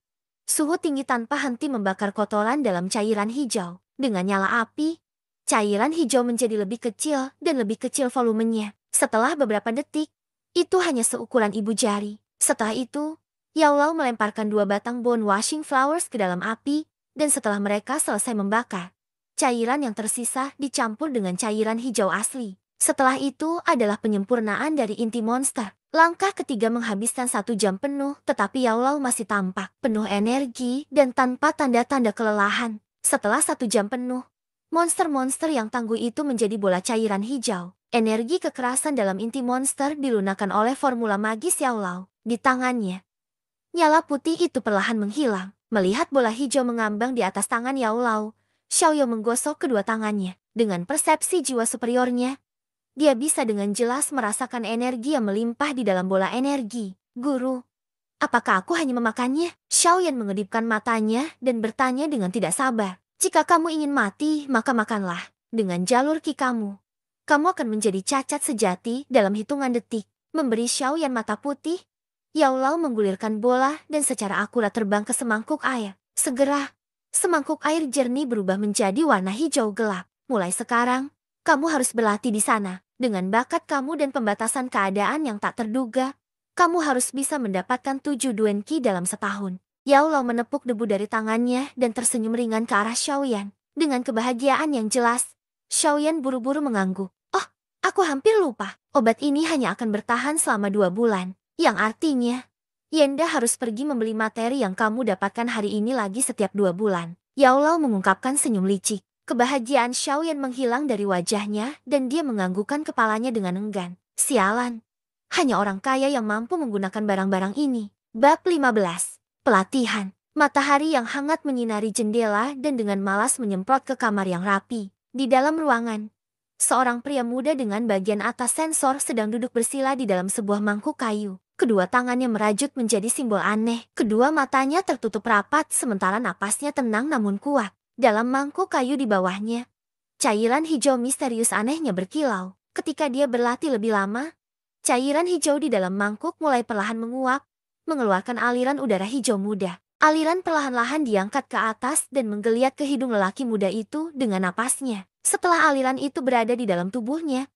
Suhu tinggi tanpa henti membakar kotoran dalam cairan hijau. Dengan nyala api, cairan hijau menjadi lebih kecil dan lebih kecil volumenya. Setelah beberapa detik, itu hanya seukuran ibu jari. Setelah itu, Yao Lao melemparkan 2 batang bone washing flowers ke dalam api, dan setelah mereka selesai membakar, cairan yang tersisa dicampur dengan cairan hijau asli. Setelah itu adalah penyempurnaan dari inti monster. Langkah ketiga menghabiskan 1 jam penuh, tetapi Yao Lao masih tampak penuh energi dan tanpa tanda-tanda kelelahan. Setelah 1 jam penuh, monster-monster yang tangguh itu menjadi bola cairan hijau. Energi kekerasan dalam inti monster dilunakkan oleh formula magis Yao Lao di tangannya. Nyala putih itu perlahan menghilang. Melihat bola hijau mengambang di atas tangan Yao Lao, Xiaoyo menggosok kedua tangannya. Dengan persepsi jiwa superiornya, dia bisa dengan jelas merasakan energi yang melimpah di dalam bola energi. Guru, apakah aku hanya memakannya? Xiaoyan mengedipkan matanya dan bertanya dengan tidak sabar. Jika kamu ingin mati, maka makanlah. Dengan jalur ki kamu akan menjadi cacat sejati dalam hitungan detik. Memberi Xiaoyan mata putih, Yao Lao menggulirkan bola dan secara akurat terbang ke semangkuk air. Segera, semangkuk air jernih berubah menjadi warna hijau gelap. Mulai sekarang, kamu harus berlatih di sana. Dengan bakat kamu dan pembatasan keadaan yang tak terduga, kamu harus bisa mendapatkan 7 Duen Qi dalam setahun. Yao Lao menepuk debu dari tangannya dan tersenyum ringan ke arah Xiaoyan. Dengan kebahagiaan yang jelas, Xiaoyan buru-buru mengangguk. Oh, aku hampir lupa. Obat ini hanya akan bertahan selama 2 bulan. Yang artinya, Yenda harus pergi membeli materi yang kamu dapatkan hari ini lagi setiap 2 bulan. Yao Lao mengungkapkan senyum licik. Kebahagiaan Xiaoyan menghilang dari wajahnya dan dia menganggukkan kepalanya dengan enggan. Sialan. Hanya orang kaya yang mampu menggunakan barang-barang ini. Bab 15. Pelatihan. Matahari yang hangat menyinari jendela dan dengan malas menyemprot ke kamar yang rapi. Di dalam ruangan, seorang pria muda dengan bagian atas sensor sedang duduk bersila di dalam sebuah mangkuk kayu. Kedua tangannya merajut menjadi simbol aneh. Kedua matanya tertutup rapat sementara napasnya tenang namun kuat. Dalam mangkuk kayu di bawahnya, cairan hijau misterius anehnya berkilau. Ketika dia berlatih lebih lama, cairan hijau di dalam mangkuk mulai perlahan menguap, mengeluarkan aliran udara hijau muda. Aliran perlahan-lahan diangkat ke atas dan menggeliat ke hidung lelaki muda itu dengan napasnya. Setelah aliran itu berada di dalam tubuhnya,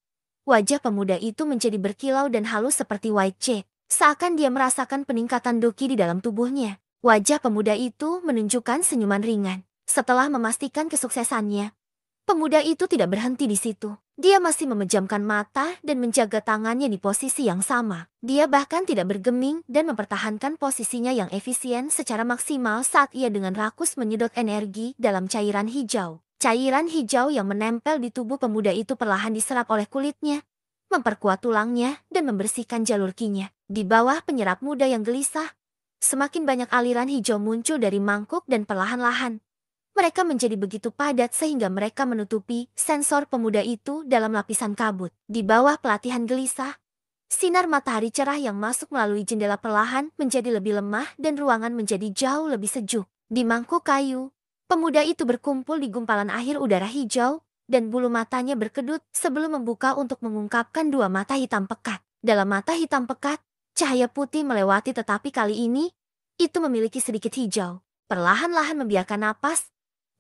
wajah pemuda itu menjadi berkilau dan halus seperti white jade. Seakan dia merasakan peningkatan doki di dalam tubuhnya. Wajah pemuda itu menunjukkan senyuman ringan. Setelah memastikan kesuksesannya, pemuda itu tidak berhenti di situ. Dia masih memejamkan mata dan menjaga tangannya di posisi yang sama. Dia bahkan tidak bergeming dan mempertahankan posisinya yang efisien secara maksimal saat ia dengan rakus menyedot energi dalam cairan hijau. Cairan hijau yang menempel di tubuh pemuda itu perlahan diserap oleh kulitnya, memperkuat tulangnya dan membersihkan jalur kinya. Di bawah penyerap muda yang gelisah, semakin banyak aliran hijau muncul dari mangkuk dan perlahan-lahan mereka menjadi begitu padat sehingga mereka menutupi sensor pemuda itu dalam lapisan kabut. Di bawah pelatihan gelisah, sinar matahari cerah yang masuk melalui jendela perlahan menjadi lebih lemah dan ruangan menjadi jauh lebih sejuk. Di mangkuk kayu, pemuda itu berkumpul di gumpalan air udara hijau dan bulu matanya berkedut sebelum membuka untuk mengungkapkan 2 mata hitam pekat. Dalam mata hitam pekat, cahaya putih melewati tetapi kali ini, itu memiliki sedikit hijau. Perlahan-lahan membiarkan napas,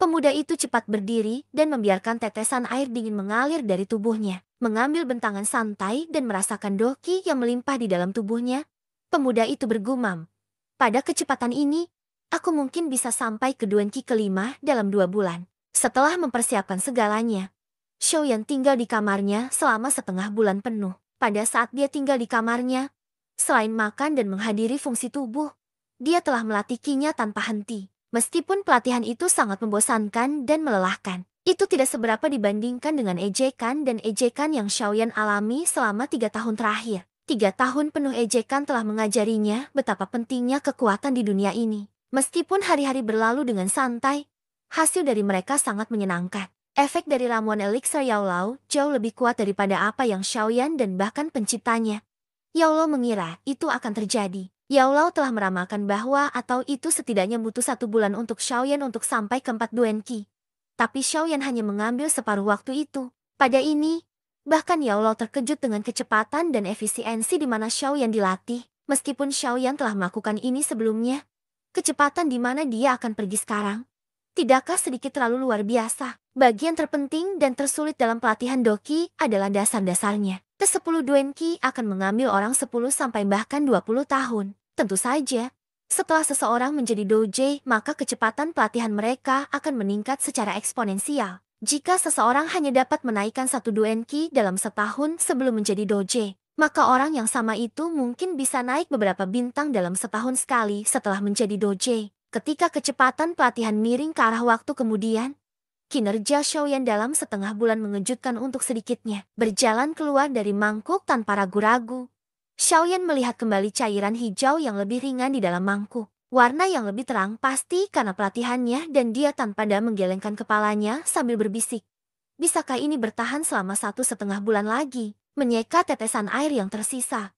pemuda itu cepat berdiri dan membiarkan tetesan air dingin mengalir dari tubuhnya. Mengambil bentangan santai dan merasakan doki yang melimpah di dalam tubuhnya, pemuda itu bergumam. Pada kecepatan ini, aku mungkin bisa sampai ke Duen Qi kelima dalam 2 bulan. Setelah mempersiapkan segalanya, Xiaoyan tinggal di kamarnya selama setengah bulan penuh. Pada saat dia tinggal di kamarnya, selain makan dan menghadiri fungsi tubuh, dia telah melatih kinya tanpa henti. Meskipun pelatihan itu sangat membosankan dan melelahkan, itu tidak seberapa dibandingkan dengan ejekan dan ejekan yang Xiaoyan alami selama 3 tahun terakhir. 3 tahun penuh ejekan telah mengajarinya betapa pentingnya kekuatan di dunia ini. Meskipun hari-hari berlalu dengan santai, hasil dari mereka sangat menyenangkan. Efek dari ramuan elixir Yao Lao jauh lebih kuat daripada apa yang Xiaoyan dan bahkan penciptanya Yao Lao mengira itu akan terjadi. Yao Lao telah meramalkan bahwa atau itu setidaknya butuh 1 bulan untuk Xiaoyan untuk sampai ke 4 Duen Qi. Tapi Xiaoyan hanya mengambil separuh waktu itu. Pada ini, bahkan Yao Lao terkejut dengan kecepatan dan efisiensi di mana Xiaoyan dilatih. Meskipun Xiaoyan telah melakukan ini sebelumnya, kecepatan di mana dia akan pergi sekarang, tidakkah sedikit terlalu luar biasa? Bagian terpenting dan tersulit dalam pelatihan doki adalah dasar-dasarnya. Ke-10 Duen Qi akan mengambil orang 10 sampai bahkan 20 tahun. Tentu saja, setelah seseorang menjadi douje, maka kecepatan pelatihan mereka akan meningkat secara eksponensial. Jika seseorang hanya dapat menaikkan 1 Duen Qi dalam setahun sebelum menjadi douje, maka orang yang sama itu mungkin bisa naik beberapa bintang dalam setahun sekali setelah menjadi doje. Ketika kecepatan pelatihan miring ke arah waktu kemudian, kinerja Xiaoyan dalam setengah bulan mengejutkan untuk sedikitnya. Berjalan keluar dari mangkuk tanpa ragu-ragu, Xiaoyan melihat kembali cairan hijau yang lebih ringan di dalam mangkuk. Warna yang lebih terang pasti karena pelatihannya dan dia tanpa menggelengkan kepalanya sambil berbisik. Bisakah ini bertahan selama 1,5 bulan lagi? Menyeka tetesan air yang tersisa.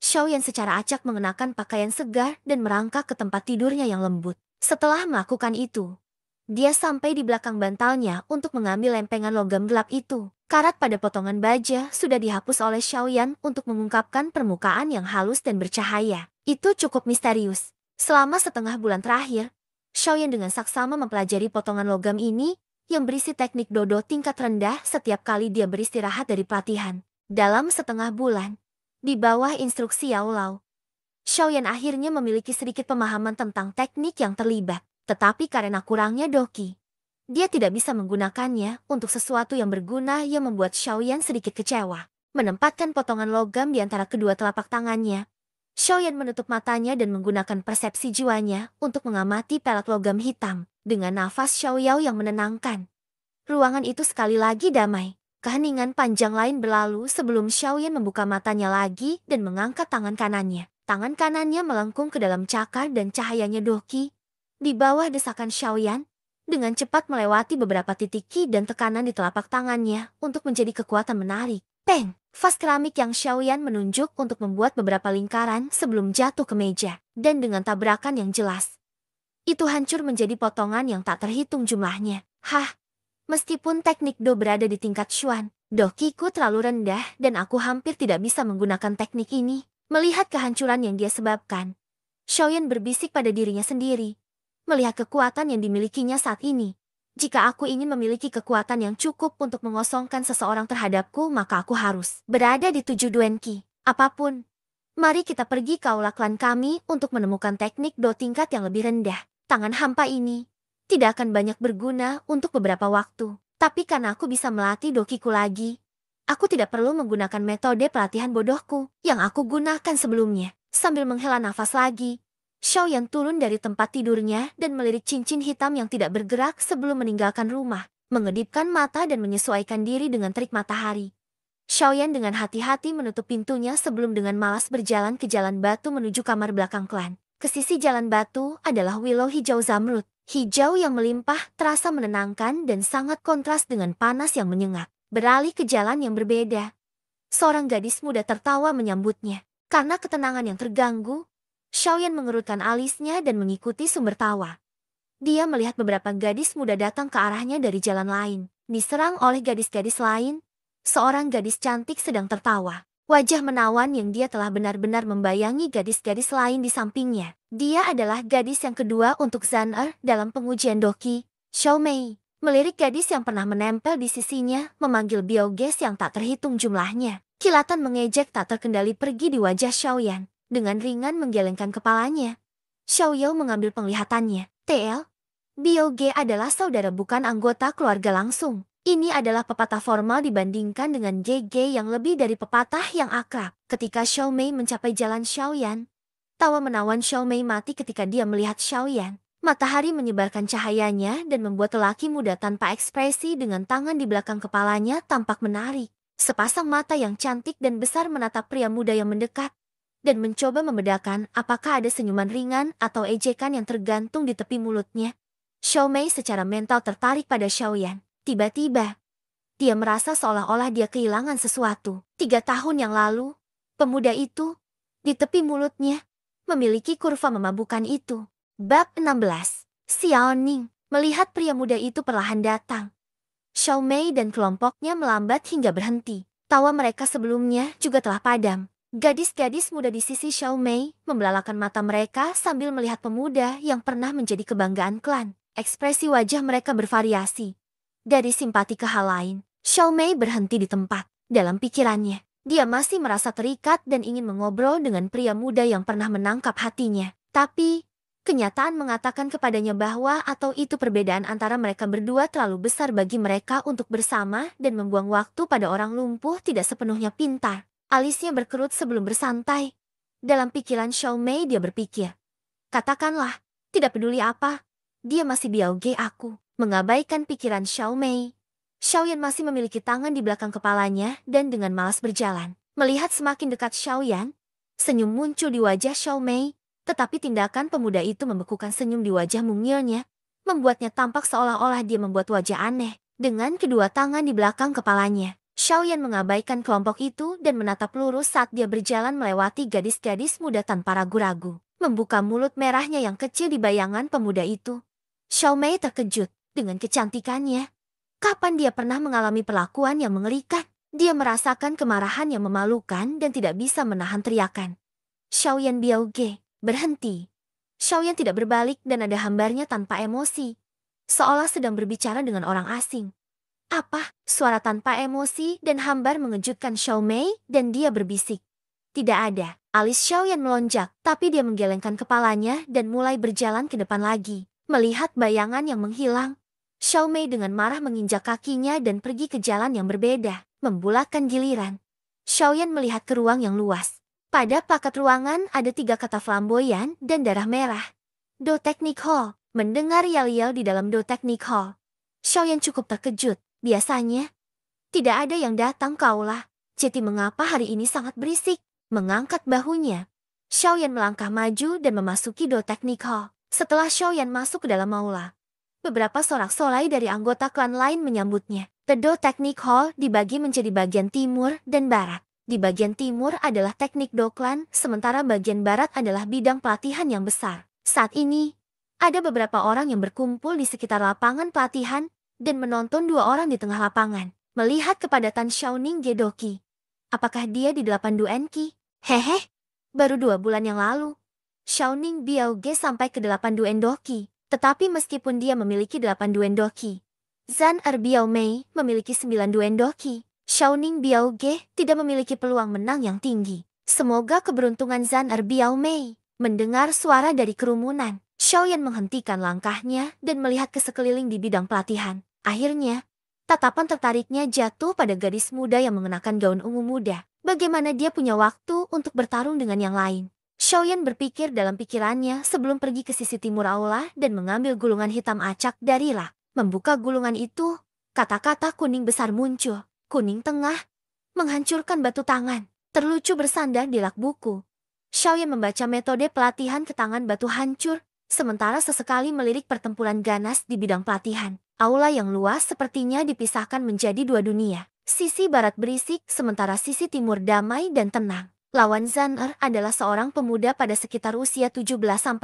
Xiaoyan secara acak mengenakan pakaian segar dan merangkak ke tempat tidurnya yang lembut. Setelah melakukan itu, dia sampai di belakang bantalnya untuk mengambil lempengan logam gelap itu. Karat pada potongan baja sudah dihapus oleh Xiaoyan untuk mengungkapkan permukaan yang halus dan bercahaya. Itu cukup misterius. Selama setengah bulan terakhir, Xiaoyan dengan saksama mempelajari potongan logam ini yang berisi teknik dodo tingkat rendah setiap kali dia beristirahat dari pelatihan. Dalam setengah bulan, di bawah instruksi Yao Lao, Xiaoyan akhirnya memiliki sedikit pemahaman tentang teknik yang terlibat. Tetapi karena kurangnya doki, dia tidak bisa menggunakannya untuk sesuatu yang berguna yang membuat Xiaoyan sedikit kecewa. Menempatkan potongan logam di antara kedua telapak tangannya, Xiaoyan menutup matanya dan menggunakan persepsi jiwanya untuk mengamati pelat logam hitam. Dengan nafas Xiaoyao yang menenangkan, ruangan itu sekali lagi damai. Keheningan panjang lain berlalu sebelum Xiaoyan membuka matanya lagi dan mengangkat tangan kanannya. Tangan kanannya melengkung ke dalam cakar dan cahayanya doki. Di bawah desakan Xiaoyan, dengan cepat melewati beberapa titik ki dan tekanan di telapak tangannya untuk menjadi kekuatan menarik. Peng! Vas keramik yang Xiaoyan menunjuk untuk membuat beberapa lingkaran sebelum jatuh ke meja. Dan dengan tabrakan yang jelas, itu hancur menjadi potongan yang tak terhitung jumlahnya. Hah! Meskipun teknik do berada di tingkat Xuan, dokiku terlalu rendah dan aku hampir tidak bisa menggunakan teknik ini. Melihat kehancuran yang dia sebabkan, Xiaoyan berbisik pada dirinya sendiri. Melihat kekuatan yang dimilikinya saat ini, jika aku ingin memiliki kekuatan yang cukup untuk mengosongkan seseorang terhadapku, maka aku harus berada di 7 duenki. Apapun, mari kita pergi ke aula klan kami untuk menemukan teknik do tingkat yang lebih rendah. Tangan hampa ini tidak akan banyak berguna untuk beberapa waktu. Tapi karena aku bisa melatih dokiku lagi, aku tidak perlu menggunakan metode pelatihan bodohku yang aku gunakan sebelumnya. Sambil menghela nafas lagi, Xiaoyan turun dari tempat tidurnya dan melirik cincin hitam yang tidak bergerak sebelum meninggalkan rumah. Mengedipkan mata dan menyesuaikan diri dengan terik matahari, Xiaoyan dengan hati-hati menutup pintunya sebelum dengan malas berjalan ke jalan batu menuju kamar belakang klan. Ke sisi jalan batu adalah willow hijau zamrud. Hijau yang melimpah terasa menenangkan dan sangat kontras dengan panas yang menyengat. Beralih ke jalan yang berbeda, seorang gadis muda tertawa menyambutnya. Karena ketenangan yang terganggu, Xiaoyan mengerutkan alisnya dan mengikuti sumber tawa. Dia melihat beberapa gadis muda datang ke arahnya dari jalan lain. Diserang oleh gadis-gadis lain, seorang gadis cantik sedang tertawa. Wajah menawan yang dia telah benar-benar membayangi gadis-gadis lain di sampingnya. Dia adalah gadis yang kedua untuk Zhan dalam pengujian doki, Xiao Mei. Melirik gadis yang pernah menempel di sisinya, memanggil bioges yang tak terhitung jumlahnya. Kilatan mengejek tak terkendali pergi di wajah Xiaoyan. Dengan ringan menggelengkan kepalanya, Xiaoyao mengambil penglihatannya. TL, Bioge adalah saudara bukan anggota keluarga langsung. Ini adalah pepatah formal dibandingkan dengan GG yang lebih dari pepatah yang akrab. Ketika Xiao Mei mencapai jalan Xiaoyan, tawa menawan Xiao Mei mati ketika dia melihat Xiaoyan. Matahari menyebarkan cahayanya dan membuat lelaki muda tanpa ekspresi dengan tangan di belakang kepalanya tampak menarik. Sepasang mata yang cantik dan besar menatap pria muda yang mendekat dan mencoba membedakan apakah ada senyuman ringan atau ejekan yang tergantung di tepi mulutnya. Xiao Mei secara mental tertarik pada Xiaoyan. Tiba-tiba, dia merasa seolah-olah dia kehilangan sesuatu. 3 tahun yang lalu, pemuda itu, di tepi mulutnya, memiliki kurva memabukkan itu. Bab 16. Xiao Ning. Melihat pria muda itu perlahan datang, Xiao Mei dan kelompoknya melambat hingga berhenti. Tawa mereka sebelumnya juga telah padam. Gadis-gadis muda di sisi Xiao Mei membelalakan mata mereka sambil melihat pemuda yang pernah menjadi kebanggaan klan. Ekspresi wajah mereka bervariasi. Dari simpati ke hal lain, Xiao Mei berhenti di tempat. Dalam pikirannya, dia masih merasa terikat dan ingin mengobrol dengan pria muda yang pernah menangkap hatinya. Tapi, kenyataan mengatakan kepadanya bahwa atau itu perbedaan antara mereka berdua terlalu besar bagi mereka untuk bersama dan membuang waktu pada orang lumpuh tidak sepenuhnya pintar. Alisnya berkerut sebelum bersantai. Dalam pikiran Xiao Mei dia berpikir, katakanlah, tidak peduli apa, dia masih biauge aku. Mengabaikan pikiran Xiao Mei, Xiaoyan masih memiliki tangan di belakang kepalanya dan dengan malas berjalan. Melihat semakin dekat Xiaoyan, senyum muncul di wajah Xiao Mei, tetapi tindakan pemuda itu membekukan senyum di wajah mungilnya, membuatnya tampak seolah-olah dia membuat wajah aneh. Dengan kedua tangan di belakang kepalanya, Xiaoyan mengabaikan kelompok itu dan menatap lurus saat dia berjalan melewati gadis-gadis muda tanpa ragu-ragu. Membuka mulut merahnya yang kecil di bayangan pemuda itu. Xiao Mei terkejut dengan kecantikannya. Kapan dia pernah mengalami perlakuan yang mengerikan? Dia merasakan kemarahan yang memalukan dan tidak bisa menahan teriakan. Xiaoyan biauge, berhenti. Xiaoyan tidak berbalik dan ada hambarnya tanpa emosi. Seolah sedang berbicara dengan orang asing. Apa? Suara tanpa emosi dan hambar mengejutkan Xiao Mei dan dia berbisik. Tidak ada. Alis Xiaoyan melonjak, tapi dia menggelengkan kepalanya dan mulai berjalan ke depan lagi. Melihat bayangan yang menghilang, Xiao Mei dengan marah menginjak kakinya dan pergi ke jalan yang berbeda, membulatkan giliran. Xiaoyan melihat ke ruang yang luas. Pada plakat ruangan ada 3 kata flamboyan dan darah merah. Do Technic Hall. Mendengar yel-yel di dalam Do Technic Hall, Xiaoyan cukup terkejut. Biasanya, tidak ada yang datang ke aula. Jadi mengapa hari ini sangat berisik? Mengangkat bahunya, Xiaoyan melangkah maju dan memasuki Do Technic Hall. Setelah Xiaoyan masuk ke dalam aula, beberapa sorak-sorai dari anggota klan lain menyambutnya. The Do Technic Hall dibagi menjadi bagian timur dan barat. Di bagian timur adalah teknik Do Klan, sementara bagian barat adalah bidang pelatihan yang besar. Saat ini, ada beberapa orang yang berkumpul di sekitar lapangan pelatihan dan menonton 2 orang di tengah lapangan. Melihat kepadatan Xiaoning Gedoki. Apakah dia di 8 Duenki? Hehe, baru 2 bulan yang lalu. Xiaoning Biaoge sampai ke 8 Duendoki. Tetapi meskipun dia memiliki 8 Duendoki, Zan Biao Mei memiliki 9 Duendoki. Xiaoning Biaoge tidak memiliki peluang menang yang tinggi. Semoga keberuntungan Zan Biao Mei. Mendengar suara dari kerumunan, Xiaoyan menghentikan langkahnya dan melihat ke sekeliling di bidang pelatihan. Akhirnya, tatapan tertariknya jatuh pada gadis muda yang mengenakan gaun ungu muda. Bagaimana dia punya waktu untuk bertarung dengan yang lain? Xiaoyan berpikir dalam pikirannya sebelum pergi ke sisi timur aula dan mengambil gulungan hitam acak dari rak. Membuka gulungan itu, kata-kata kuning besar muncul. Kuning tengah, menghancurkan batu tangan, terlucu bersandar di rak buku. Xiaoyan membaca metode pelatihan ke tangan batu hancur, sementara sesekali melirik pertempuran ganas di bidang pelatihan. Aula yang luas sepertinya dipisahkan menjadi 2 dunia. Sisi barat berisik, sementara sisi timur damai dan tenang. Lawan Zan adalah seorang pemuda pada sekitar usia 17-18.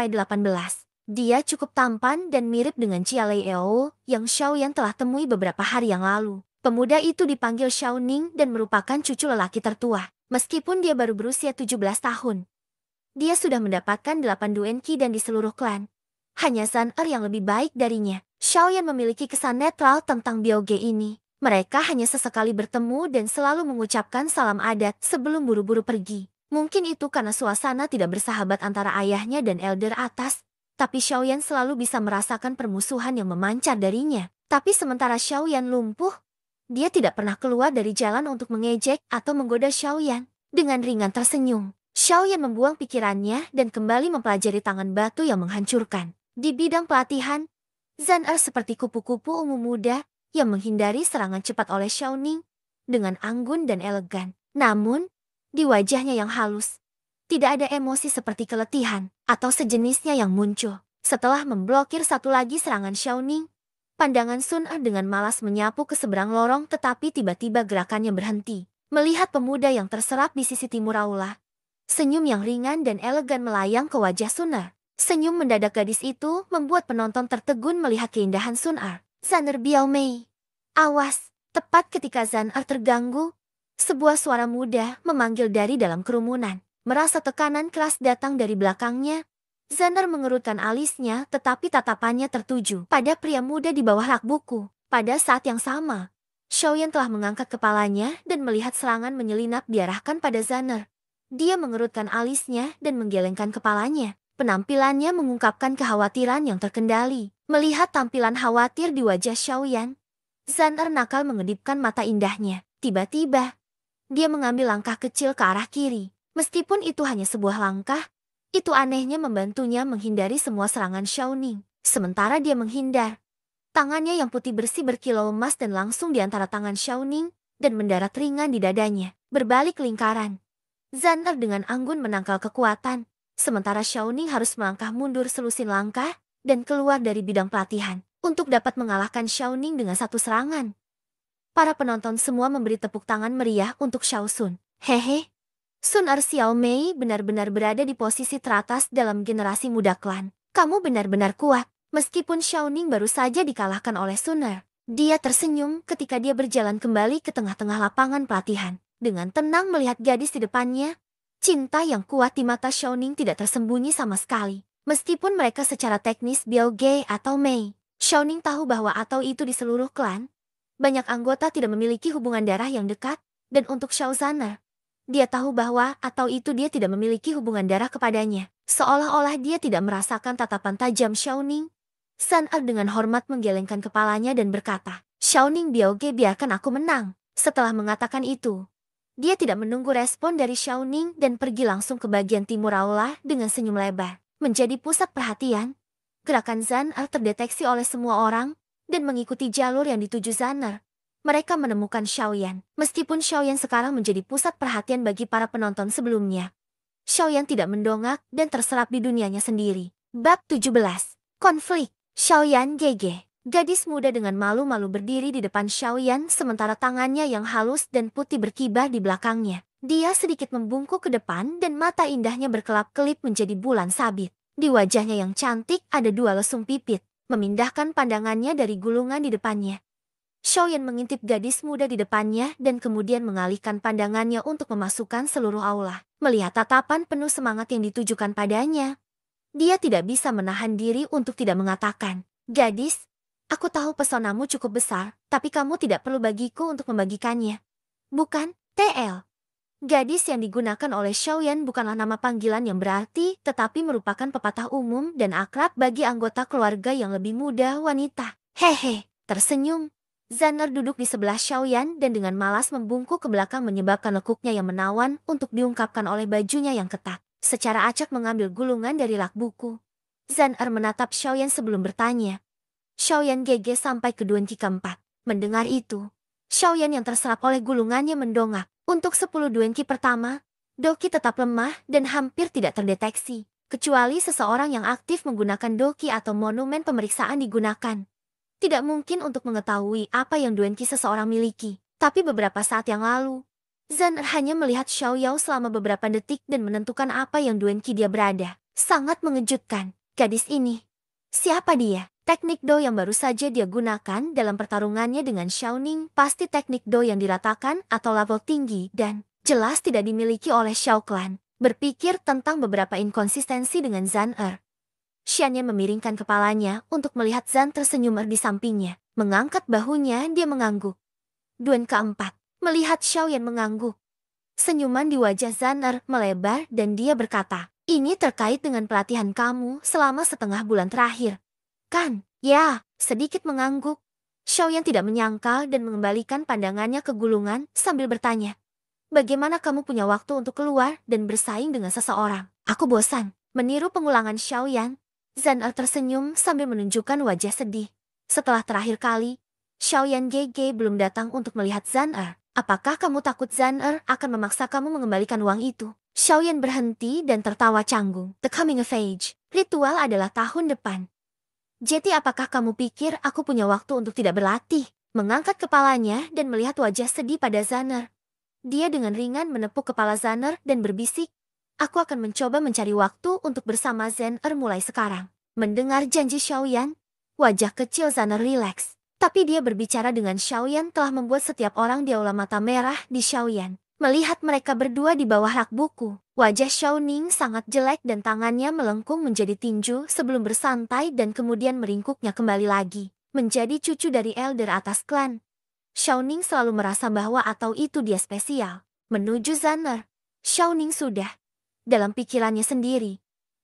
Dia cukup tampan dan mirip dengan Chia Lei Eo yang Xiaoyan telah temui beberapa hari yang lalu. Pemuda itu dipanggil Xiaoning dan merupakan cucu lelaki tertua. Meskipun dia baru berusia 17 tahun. Dia sudah mendapatkan 8 Duenki dan di seluruh klan. Hanya Zan yang lebih baik darinya. Xiaoyan memiliki kesan netral tentang Biaoge ini. Mereka hanya sesekali bertemu dan selalu mengucapkan salam adat sebelum buru-buru pergi. Mungkin itu karena suasana tidak bersahabat antara ayahnya dan elder atas. Tapi Xiaoyan selalu bisa merasakan permusuhan yang memancar darinya. Tapi sementara Xiaoyan lumpuh, dia tidak pernah keluar dari jalan untuk mengejek atau menggoda Xiaoyan. Dengan ringan tersenyum, Xiaoyan membuang pikirannya dan kembali mempelajari tangan batu yang menghancurkan. Di bidang pelatihan, Zan seperti kupu-kupu ungu muda yang menghindari serangan cepat oleh Xiaoning dengan anggun dan elegan. Namun, di wajahnya yang halus, tidak ada emosi seperti keletihan atau sejenisnya yang muncul. Setelah memblokir satu lagi serangan Xiaoning, pandangan Sun dengan malas menyapu ke seberang lorong tetapi tiba-tiba gerakannya berhenti. Melihat pemuda yang terserap di sisi timur aula, senyum yang ringan dan elegan melayang ke wajah Sun. Senyum mendadak gadis itu membuat penonton tertegun melihat keindahan Sun. Zan Biao Mei. Awas, tepat ketika Zan terganggu, sebuah suara muda memanggil dari dalam kerumunan. Merasa tekanan keras datang dari belakangnya, Zan mengerutkan alisnya tetapi tatapannya tertuju pada pria muda di bawah rak buku. Pada saat yang sama, Xiaoyan telah mengangkat kepalanya dan melihat serangan menyelinap diarahkan pada Zan. Dia mengerutkan alisnya dan menggelengkan kepalanya. Penampilannya mengungkapkan kekhawatiran yang terkendali. Melihat tampilan khawatir di wajah Xiaoyan, Zan nakal mengedipkan mata indahnya. Tiba-tiba, Dia mengambil langkah kecil ke arah kiri. Meskipun itu hanya sebuah langkah, itu anehnya membantunya menghindari semua serangan Xiaoning. Sementara dia menghindar, tangannya yang putih bersih berkilau emas dan langsung di antara tangan Xiaoning dan mendarat ringan di dadanya. Berbalik lingkaran, Zhan Er dengan anggun menangkal kekuatan, sementara Xiaoning harus melangkah mundur selusin langkah dan keluar dari bidang pelatihan untuk dapat mengalahkan Xiaoning dengan satu serangan. Para penonton semua memberi tepuk tangan meriah untuk Xiao Sun. Hehe, Sun Er Xiaomei benar-benar berada di posisi teratas dalam generasi muda klan. Kamu benar-benar kuat. Meskipun Xiaoning baru saja dikalahkan oleh Sun Er, dia tersenyum ketika dia berjalan kembali ke tengah-tengah lapangan pelatihan. Dengan tenang melihat gadis di depannya, cinta yang kuat di mata Xiaoning tidak tersembunyi sama sekali. Meskipun mereka secara teknis Biao Ge atau Mei, Xiaoning tahu bahwa atau itu di seluruh klan, banyak anggota tidak memiliki hubungan darah yang dekat, dan untuk Xiao Zaner, dia tahu bahwa atau itu dia tidak memiliki hubungan darah kepadanya. Seolah-olah dia tidak merasakan tatapan tajam Xiaoning. Sun Er dengan hormat menggelengkan kepalanya dan berkata, Xiaoning Biaoge, biarkan aku menang. Setelah mengatakan itu, dia tidak menunggu respon dari Xiaoning dan pergi langsung ke bagian timur aula dengan senyum lebar. Menjadi pusat perhatian, gerakan Sun Er terdeteksi oleh semua orang dan mengikuti jalur yang dituju Sun Er. Mereka menemukan Xiaoyan. Meskipun Xiaoyan sekarang menjadi pusat perhatian bagi para penonton sebelumnya, Xiaoyan tidak mendongak dan terserap di dunianya sendiri. Bab 17. Konflik. Xiaoyan GG. Gadis muda dengan malu-malu berdiri di depan Xiaoyan sementara tangannya yang halus dan putih berkibar di belakangnya. Dia sedikit membungkuk ke depan dan mata indahnya berkelap-kelip menjadi bulan sabit. Di wajahnya yang cantik ada dua lesung pipit, memindahkan pandangannya dari gulungan di depannya. Xiaoyan mengintip gadis muda di depannya dan kemudian mengalihkan pandangannya untuk memasukkan seluruh aula. Melihat tatapan penuh semangat yang ditujukan padanya, dia tidak bisa menahan diri untuk tidak mengatakan, gadis, aku tahu pesonamu cukup besar, tapi kamu tidak perlu bagiku untuk membagikannya. Bukan, TL. Gadis yang digunakan oleh Xiaoyan bukanlah nama panggilan yang berarti, tetapi merupakan pepatah umum dan akrab bagi anggota keluarga yang lebih muda wanita. Hehe, tersenyum. Zhan Er duduk di sebelah Xiaoyan dan dengan malas membungkuk ke belakang menyebabkan lekuknya yang menawan untuk diungkapkan oleh bajunya yang ketat. Secara acak mengambil gulungan dari rak buku. Zhan Er menatap Xiaoyan sebelum bertanya. Xiaoyan GG sampai ke duenki keempat. Mendengar itu, Xiaoyan yang terserap oleh gulungannya mendongak. Untuk 10 duenki pertama, Doki tetap lemah dan hampir tidak terdeteksi. Kecuali seseorang yang aktif menggunakan Doki atau monumen pemeriksaan digunakan. Tidak mungkin untuk mengetahui apa yang duenki seseorang miliki. Tapi beberapa saat yang lalu, Zhan Er hanya melihat Xiao Yao selama beberapa detik dan menentukan apa yang duenki dia berada. Sangat mengejutkan. Gadis ini, siapa dia? Teknik Do yang baru saja dia gunakan dalam pertarungannya dengan Xiaoning pasti teknik Do yang diratakan atau level tinggi dan jelas tidak dimiliki oleh Xiao Clan. Berpikir tentang beberapa inkonsistensi dengan Zhan Er, Xianyan memiringkan kepalanya untuk melihat Zhan tersenyum di sampingnya. Mengangkat bahunya, dia mengangguk. Duen keempat. Melihat Xiaoyan mengangguk, senyuman di wajah Zhan Er melebar dan dia berkata, ini terkait dengan pelatihan kamu selama setengah bulan terakhir. Kan? Ya, sedikit mengangguk. Xiaoyan tidak menyangkal dan mengembalikan pandangannya ke gulungan sambil bertanya. Bagaimana kamu punya waktu untuk keluar dan bersaing dengan seseorang? Aku bosan. Meniru pengulangan Xiaoyan, Zhan Er tersenyum sambil menunjukkan wajah sedih. Setelah terakhir kali, Xiaoyan GG belum datang untuk melihat Zhan Er. Apakah kamu takut Zhan Er akan memaksa kamu mengembalikan uang itu? Xiaoyan berhenti dan tertawa canggung. The coming of age. Ritual adalah tahun depan. Jadi apakah kamu pikir aku punya waktu untuk tidak berlatih? Mengangkat kepalanya dan melihat wajah sedih pada Zhan Er. Dia dengan ringan menepuk kepala Zhan Er dan berbisik, aku akan mencoba mencari waktu untuk bersama Zhan Er mulai sekarang. Mendengar janji Xiaoyan, wajah kecil Zhan Er rileks. Tapi dia berbicara dengan Xiaoyan telah membuat setiap orang di aula mata merah di Xiaoyan. Melihat mereka berdua di bawah rak buku, wajah Xiaoning sangat jelek dan tangannya melengkung menjadi tinju sebelum bersantai dan kemudian meringkuknya kembali lagi. Menjadi cucu dari elder atas klan, Xiaoning selalu merasa bahwa atau itu dia spesial. Menuju Zhan Er, Xiaoning sudah, dalam pikirannya sendiri,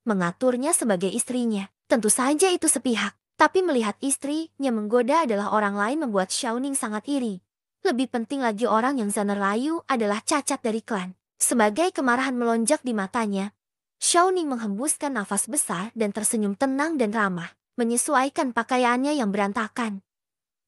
mengaturnya sebagai istrinya. Tentu saja itu sepihak. Tapi melihat istrinya menggoda adalah orang lain membuat Xiaoning sangat iri. Lebih penting lagi orang yang Zanner rayu adalah cacat dari klan. Sebagai kemarahan melonjak di matanya, Xiao Ning menghembuskan nafas besar dan tersenyum tenang dan ramah, menyesuaikan pakaiannya yang berantakan.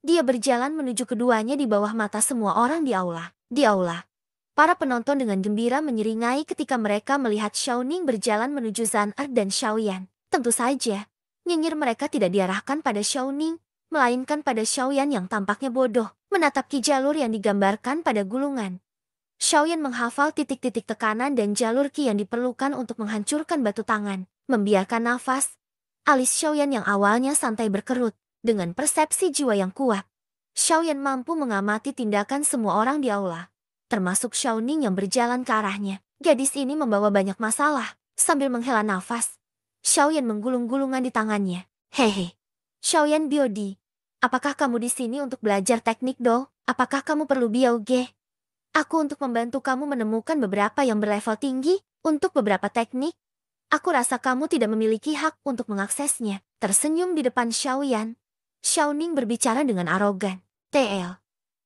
Dia berjalan menuju keduanya di bawah mata semua orang di aula. Di aula, para penonton dengan gembira menyeringai ketika mereka melihat Xiao Ning berjalan menuju Zan'er dan Xiaoyan. Tentu saja, nyinyir mereka tidak diarahkan pada Xiao Ning, melainkan pada Xiaoyan yang tampaknya bodoh, menatap jalur yang digambarkan pada gulungan. Xiaoyan menghafal titik-titik tekanan dan jalur ki yang diperlukan untuk menghancurkan batu tangan, membiarkan nafas. Alis Xiaoyan yang awalnya santai berkerut, dengan persepsi jiwa yang kuat. Xiaoyan mampu mengamati tindakan semua orang di aula, termasuk Xiao Ning yang berjalan ke arahnya. Gadis ini membawa banyak masalah. Sambil menghela nafas, Xiaoyan menggulung-gulungan di tangannya. Hehe, Xiaoyan Biodi, apakah kamu di sini untuk belajar teknik do? Apakah kamu perlu Biaoge? Aku untuk membantu kamu menemukan beberapa yang berlevel tinggi. Untuk beberapa teknik, aku rasa kamu tidak memiliki hak untuk mengaksesnya. Tersenyum di depan Xiaoyan, Xiao Ning berbicara dengan arogan. TL.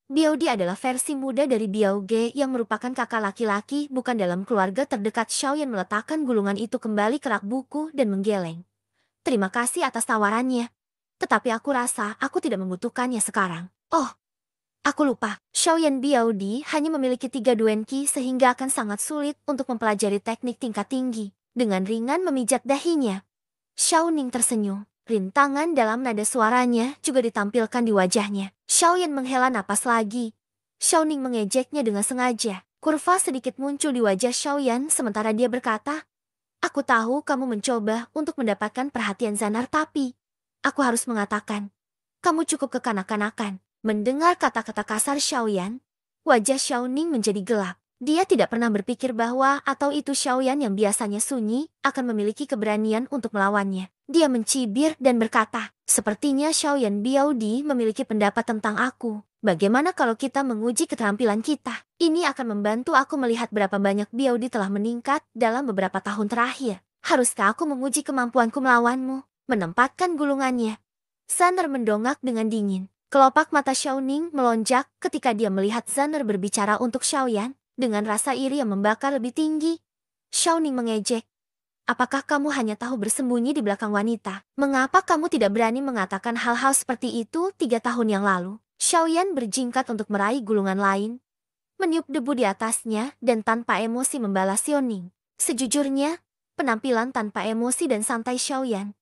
Biaodi adalah versi muda dari Biaoge yang merupakan kakak laki-laki bukan dalam keluarga terdekat. Xiaoyan meletakkan gulungan itu kembali ke rak buku dan menggeleng. Terima kasih atas tawarannya. Tetapi aku rasa aku tidak membutuhkannya sekarang. Oh, aku lupa. Xiaoyan Biaodi hanya memiliki 3 duenki sehingga akan sangat sulit untuk mempelajari teknik tingkat tinggi. Dengan ringan memijat dahinya, Xiao Ning tersenyum. Rintangan dalam nada suaranya juga ditampilkan di wajahnya. Xiaoyan menghela napas lagi. Xiao Ning mengejeknya dengan sengaja. Kurva sedikit muncul di wajah Xiaoyan sementara dia berkata, aku tahu kamu mencoba untuk mendapatkan perhatian Zanner tapi aku harus mengatakan, kamu cukup kekanak-kanakan. Mendengar kata-kata kasar Xiaoyan, wajah Xiao Ning menjadi gelap. Dia tidak pernah berpikir bahwa atau itu Xiaoyan yang biasanya sunyi akan memiliki keberanian untuk melawannya. Dia mencibir dan berkata, sepertinya Xiaoyan Biaodi memiliki pendapat tentang aku. Bagaimana kalau kita menguji keterampilan kita? Ini akan membantu aku melihat berapa banyak Biaodi telah meningkat dalam beberapa tahun terakhir. Haruskah aku menguji kemampuanku melawanmu? Menempatkan gulungannya, Zanner mendongak dengan dingin. Kelopak mata Xiao Ning melonjak ketika dia melihat Zanner berbicara untuk Xiaoyan dengan rasa iri yang membakar lebih tinggi. Xiao Ning mengejek. Apakah kamu hanya tahu bersembunyi di belakang wanita? Mengapa kamu tidak berani mengatakan hal-hal seperti itu 3 tahun yang lalu? Xiaoyan berjingkat untuk meraih gulungan lain, meniup debu di atasnya dan tanpa emosi membalas Xiao Ning. Sejujurnya, penampilan tanpa emosi dan santai Xiaoyan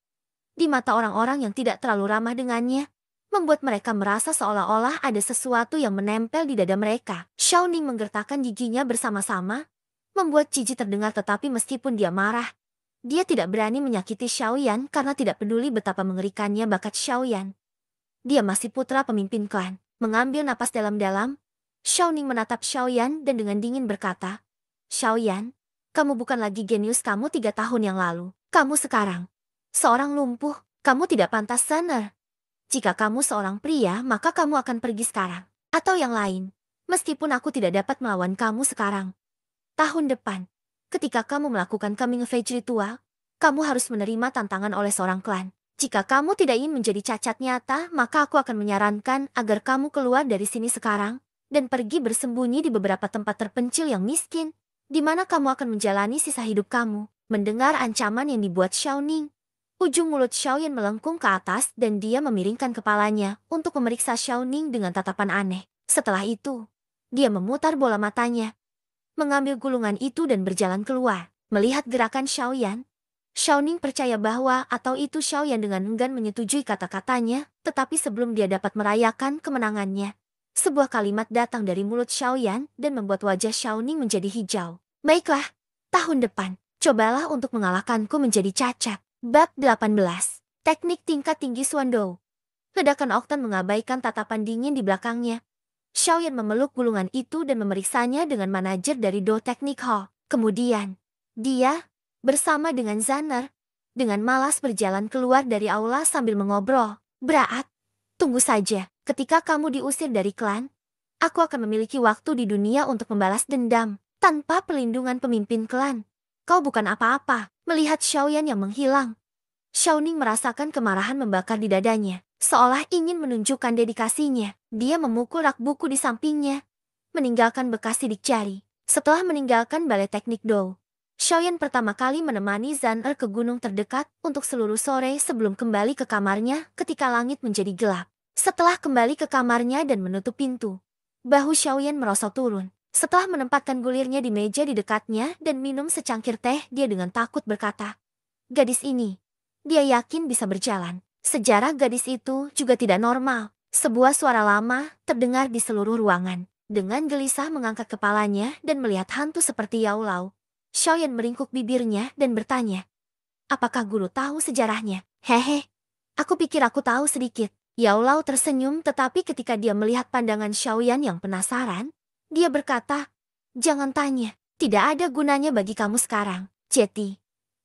di mata orang-orang yang tidak terlalu ramah dengannya membuat mereka merasa seolah-olah ada sesuatu yang menempel di dada mereka. Xiao Ning menggertakkan giginya bersama-sama, membuat Cici terdengar tetapi meskipun dia marah, dia tidak berani menyakiti Xiaoyan karena tidak peduli betapa mengerikannya bakat Xiaoyan. Dia masih putra pemimpin klan. Mengambil napas dalam-dalam, Xiao Ning menatap Xiaoyan dan dengan dingin berkata, Xiaoyan, kamu bukan lagi genius kamu 3 tahun yang lalu. Kamu sekarang seorang lumpuh. Kamu tidak pantas Zanner. Jika kamu seorang pria, maka kamu akan pergi sekarang. Atau yang lain, meskipun aku tidak dapat melawan kamu sekarang. Tahun depan, ketika kamu melakukan coming of age ritual, kamu harus menerima tantangan oleh seorang klan. Jika kamu tidak ingin menjadi cacat nyata, maka aku akan menyarankan agar kamu keluar dari sini sekarang dan pergi bersembunyi di beberapa tempat terpencil yang miskin, di mana kamu akan menjalani sisa hidup kamu. Mendengar ancaman yang dibuat Xiao Ning, ujung mulut Xiaoyan melengkung ke atas dan dia memiringkan kepalanya untuk memeriksa Xiao Ning dengan tatapan aneh. Setelah itu, dia memutar bola matanya, mengambil gulungan itu dan berjalan keluar. Melihat gerakan Xiaoyan, Xiao Ning percaya bahwa atau itu Xiaoyan dengan enggan menyetujui kata-katanya, tetapi sebelum dia dapat merayakan kemenangannya, sebuah kalimat datang dari mulut Xiaoyan dan membuat wajah Xiao Ning menjadi hijau. Baiklah, tahun depan, cobalah untuk mengalahkanku menjadi cacat. Bab 18. Teknik tingkat tinggi Suandou. Ledakan Oktan mengabaikan tatapan dingin di belakangnya. Xiaoyan memeluk gulungan itu dan memeriksanya dengan manajer dari Do Teknik Hall. Kemudian, dia, bersama dengan Zanner, dengan malas berjalan keluar dari aula sambil mengobrol. Braat, tunggu saja. Ketika kamu diusir dari klan, aku akan memiliki waktu di dunia untuk membalas dendam. Tanpa perlindungan pemimpin klan, kau bukan apa-apa. Melihat Xiaoyan yang menghilang, Xiao Ning merasakan kemarahan membakar di dadanya. Seolah ingin menunjukkan dedikasinya, dia memukul rak buku di sampingnya, meninggalkan bekas sidik jari. Setelah meninggalkan balai teknik Do, Xiaoyan pertama kali menemani Zhan Er ke gunung terdekat untuk seluruh sore sebelum kembali ke kamarnya ketika langit menjadi gelap. Setelah kembali ke kamarnya dan menutup pintu, bahu Xiaoyan merosot turun. Setelah menempatkan gulirnya di meja di dekatnya dan minum secangkir teh, dia dengan takut berkata, "Gadis ini, dia yakin bisa berjalan." Sejarah gadis itu juga tidak normal. Sebuah suara lama terdengar di seluruh ruangan. Dengan gelisah mengangkat kepalanya dan melihat hantu seperti Yao Lao, Xiaoyan meringkuk bibirnya dan bertanya, "Apakah guru tahu sejarahnya?" "Hehe, aku pikir aku tahu sedikit." Yao Lao tersenyum, tetapi ketika dia melihat pandangan Xiaoyan yang penasaran, dia berkata, "Jangan tanya, tidak ada gunanya bagi kamu sekarang, Jeti.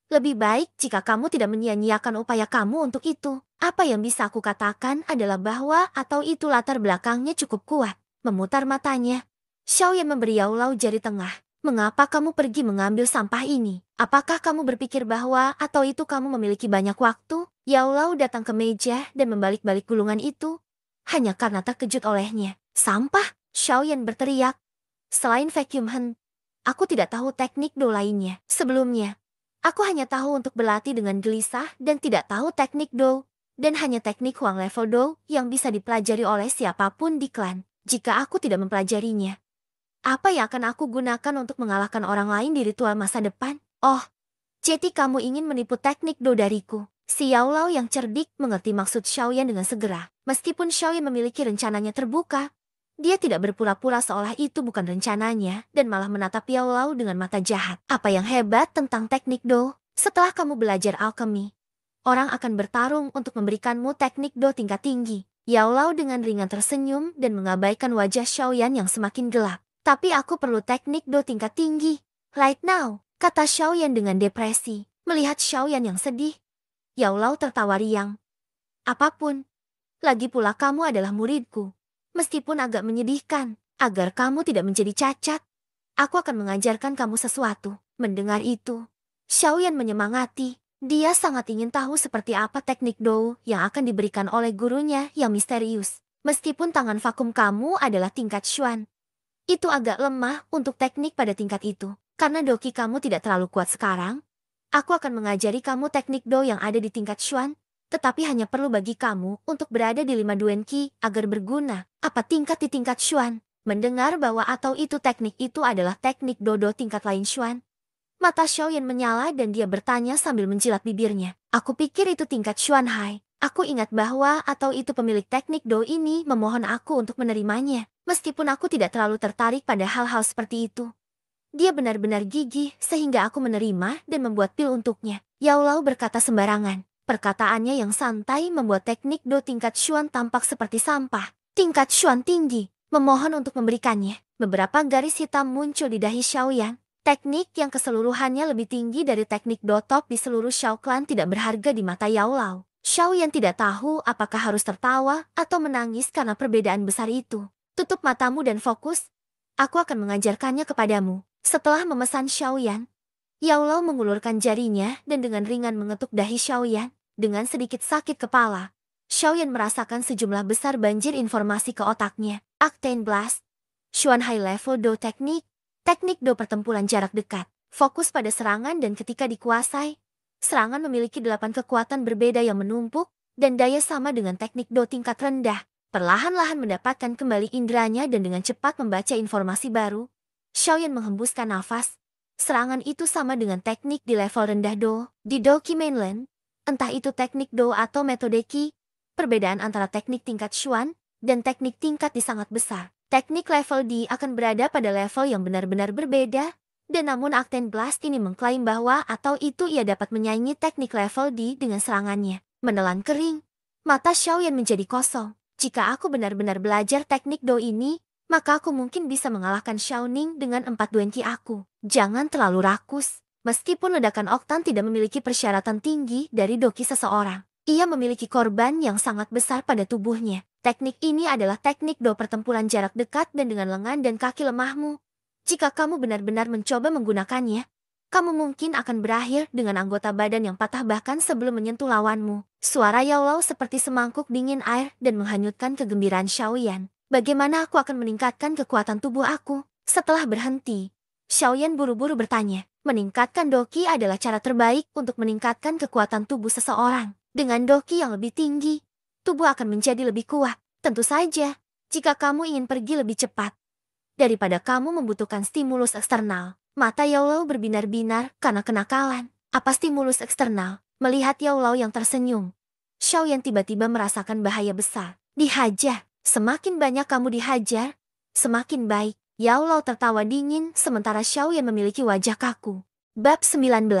Lebih baik jika kamu tidak menyia-nyiakan upaya kamu untuk itu." Apa yang bisa aku katakan adalah bahwa atau itu latar belakangnya cukup kuat. Memutar matanya, Xiaoyan memberi Yao Lao jari tengah. "Mengapa kamu pergi mengambil sampah ini? Apakah kamu berpikir bahwa atau itu kamu memiliki banyak waktu?" Yao Lao datang ke meja dan membalik-balik gulungan itu, hanya karena terkejut olehnya. "Sampah?" Xiaoyan berteriak. "Selain vacuum hand, aku tidak tahu teknik Do lainnya. Sebelumnya, aku hanya tahu untuk berlatih dengan gelisah dan tidak tahu teknik Do. Dan hanya teknik Huang level Do yang bisa dipelajari oleh siapapun di klan. Jika aku tidak mempelajarinya, apa yang akan aku gunakan untuk mengalahkan orang lain di ritual masa depan? Oh, jadi kamu ingin menipu teknik Do dariku?" Si Yao Lao yang cerdik mengerti maksud Xiaoyan dengan segera. Meskipun Xiaoyan memiliki rencananya terbuka, dia tidak berpura-pura seolah itu bukan rencananya dan malah menatap Yao Lao dengan mata jahat. "Apa yang hebat tentang teknik Do? Setelah kamu belajar alkemi, orang akan bertarung untuk memberikanmu teknik Do tingkat tinggi." Yao Lao dengan ringan tersenyum dan mengabaikan wajah Xiaoyan yang semakin gelap. "Tapi aku perlu teknik Do tingkat tinggi. Right now," kata Xiaoyan dengan depresi. Melihat Xiaoyan yang sedih, Yao Lao tertawa riang. "Apapun, lagi pula kamu adalah muridku. Meskipun agak menyedihkan, agar kamu tidak menjadi cacat, aku akan mengajarkan kamu sesuatu." Mendengar itu, Xiaoyan menyemangati. Dia sangat ingin tahu seperti apa teknik Do yang akan diberikan oleh gurunya yang misterius. "Meskipun tangan vakum kamu adalah tingkat Xuan, itu agak lemah untuk teknik pada tingkat itu. Karena doki kamu tidak terlalu kuat sekarang, aku akan mengajari kamu teknik Do yang ada di tingkat Xuan, tetapi hanya perlu bagi kamu untuk berada di 5 Duen Qi agar berguna." "Apa tingkat di tingkat Xuan?" Mendengar bahwa atau itu teknik itu adalah teknik Dodo tingkat lain Xuan, mata Xiaoyan menyala dan dia bertanya sambil menjilat bibirnya, "Aku pikir itu tingkat Xuan Hai. Aku ingat bahwa atau itu pemilik teknik Do ini memohon aku untuk menerimanya. Meskipun aku tidak terlalu tertarik pada hal-hal seperti itu, dia benar-benar gigih sehingga aku menerima dan membuat pil untuknya." Yao Lao berkata sembarangan. Perkataannya yang santai membuat teknik Do tingkat Xuan tampak seperti sampah. "Tingkat Xuan tinggi, memohon untuk memberikannya." Beberapa garis hitam muncul di dahi Xiaoyan. Teknik yang keseluruhannya lebih tinggi dari teknik Do top di seluruh Xiao Clan tidak berharga di mata Yao Lao. Xiaoyan tidak tahu apakah harus tertawa atau menangis karena perbedaan besar itu. "Tutup matamu dan fokus. Aku akan mengajarkannya kepadamu." Setelah memesan Xiaoyan, Yao Lao mengulurkan jarinya dan dengan ringan mengetuk dahi Xiaoyan. Dengan sedikit sakit kepala, Xiaoyan merasakan sejumlah besar banjir informasi ke otaknya. Octane Blast, Xuan High Level Do Teknik, teknik Do pertempuran jarak dekat. Fokus pada serangan dan ketika dikuasai, serangan memiliki 8 kekuatan berbeda yang menumpuk dan daya sama dengan teknik Do tingkat rendah. Perlahan-lahan mendapatkan kembali indranya dan dengan cepat membaca informasi baru, Xiaoyan menghembuskan nafas. Serangan itu sama dengan teknik di level rendah Do. Di Do Qi Mainland, entah itu teknik Do atau metode Qi, perbedaan antara teknik tingkat Xuan dan teknik tingkat di sangat besar. Teknik level D akan berada pada level yang benar-benar berbeda, dan namun Octane Blast ini mengklaim bahwa atau itu ia dapat menyaingi teknik level D dengan serangannya. Menelan kering, mata Xiaoyan menjadi kosong. Jika aku benar-benar belajar teknik Do ini, maka aku mungkin bisa mengalahkan Xiaoning dengan 4 Duen Qi aku. Jangan terlalu rakus. Meskipun ledakan oktan tidak memiliki persyaratan tinggi dari doki seseorang, ia memiliki korban yang sangat besar pada tubuhnya. Teknik ini adalah teknik Do pertempuran jarak dekat dan dengan lengan dan kaki lemahmu. Jika kamu benar-benar mencoba menggunakannya, Kamu mungkin akan berakhir dengan anggota badan yang patah bahkan sebelum menyentuh lawanmu. Suara Yao Lao seperti semangkuk dingin air dan menghanyutkan kegembiraan Xiaoyan. Bagaimana aku akan meningkatkan kekuatan tubuh aku? Setelah berhenti, Xiaoyan buru-buru bertanya. Meningkatkan doki adalah cara terbaik untuk meningkatkan kekuatan tubuh seseorang. Dengan doki yang lebih tinggi, tubuh akan menjadi lebih kuat. Tentu saja, jika kamu ingin pergi lebih cepat, daripada kamu membutuhkan stimulus eksternal. Mata Yao Lao berbinar-binar karena kenakalan. Apa stimulus eksternal? Melihat Yao Lao yang tersenyum, Xiaoyan tiba-tiba merasakan bahaya besar. Dihajar. Semakin banyak kamu dihajar, semakin baik. Yao Lao tertawa dingin sementara Xiaoyan memiliki wajah kaku. Bab 19.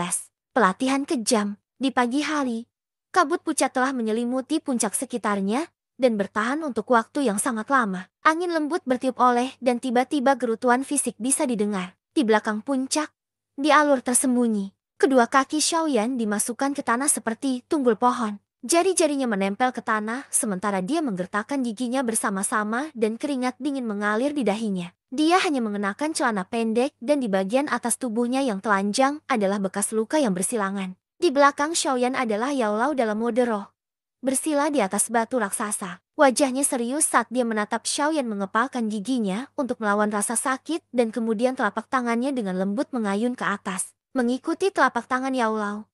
Pelatihan kejam. Di pagi hari, kabut pucat telah menyelimuti puncak sekitarnya dan bertahan untuk waktu yang sangat lama. Angin lembut bertiup oleh dan tiba-tiba gerutuan fisik bisa didengar. Di belakang puncak, di alur tersembunyi, kedua kaki Xiaoyan dimasukkan ke tanah seperti tunggul pohon. Jari-jarinya menempel ke tanah sementara dia menggertakkan giginya bersama-sama dan keringat dingin mengalir di dahinya. Dia hanya mengenakan celana pendek dan di bagian atas tubuhnya yang telanjang adalah bekas luka yang bersilangan. Di belakang Xiaoyan adalah Yao Lao dalam mode roh, bersila di atas batu raksasa. Wajahnya serius saat dia menatap Xiaoyan mengepalkan giginya untuk melawan rasa sakit dan kemudian telapak tangannya dengan lembut mengayun ke atas. Mengikuti telapak tangan Yao Lao,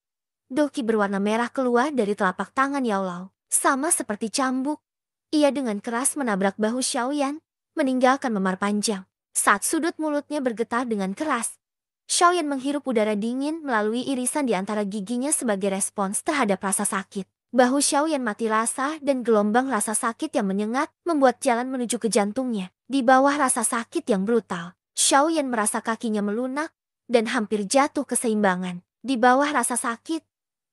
doki berwarna merah keluar dari telapak tangan Yao Lao. Sama seperti cambuk, ia dengan keras menabrak bahu Xiaoyan, meninggalkan memar panjang. Saat sudut mulutnya bergetar dengan keras, Xiaoyan menghirup udara dingin melalui irisan di antara giginya sebagai respons terhadap rasa sakit. Bahu Xiaoyan mati rasa dan gelombang rasa sakit yang menyengat membuat jalan menuju ke jantungnya. Di bawah rasa sakit yang brutal, Xiaoyan merasa kakinya melunak dan hampir jatuh keseimbangan. Di bawah rasa sakit,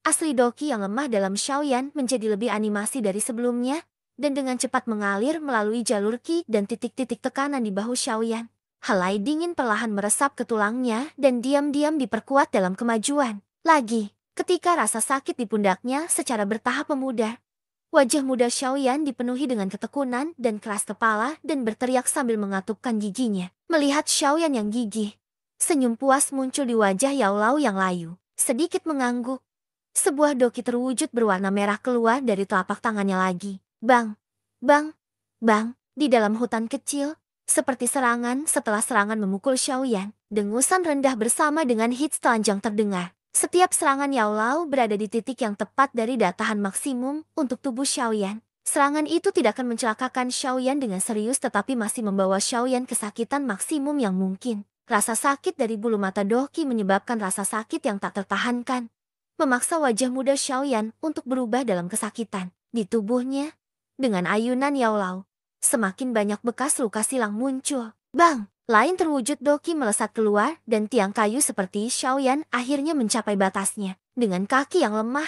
asli doki yang lemah dalam Xiaoyan menjadi lebih animasi dari sebelumnya dan dengan cepat mengalir melalui jalur ki dan titik-titik tekanan di bahu Xiaoyan. Helai dingin perlahan meresap ke tulangnya dan diam-diam diperkuat dalam kemajuan. Lagi, ketika rasa sakit di pundaknya secara bertahap memudar, wajah muda Xiaoyan dipenuhi dengan ketekunan dan keras kepala dan berteriak sambil mengatupkan giginya. Melihat Xiaoyan yang gigih, senyum puas muncul di wajah Yao Lao yang layu. Sedikit mengangguk, sebuah doki terwujud berwarna merah keluar dari telapak tangannya lagi. Bang, bang, bang, di dalam hutan kecil, seperti serangan setelah serangan memukul Xiaoyan, dengusan rendah bersama dengan hits telanjang terdengar. Setiap serangan Yao Lao berada di titik yang tepat dari daya tahan maksimum untuk tubuh Xiaoyan. Serangan itu tidak akan mencelakakan Xiaoyan dengan serius tetapi masih membawa Xiaoyan kesakitan maksimum yang mungkin. Rasa sakit dari bulu mata doki menyebabkan rasa sakit yang tak tertahankan, memaksa wajah muda Xiaoyan untuk berubah dalam kesakitan. Di tubuhnya, dengan ayunan Yao Lao, semakin banyak bekas luka silang muncul. Bang! Lain terwujud doki melesat keluar dan tiang kayu seperti Xiaoyan akhirnya mencapai batasnya. Dengan kaki yang lemah,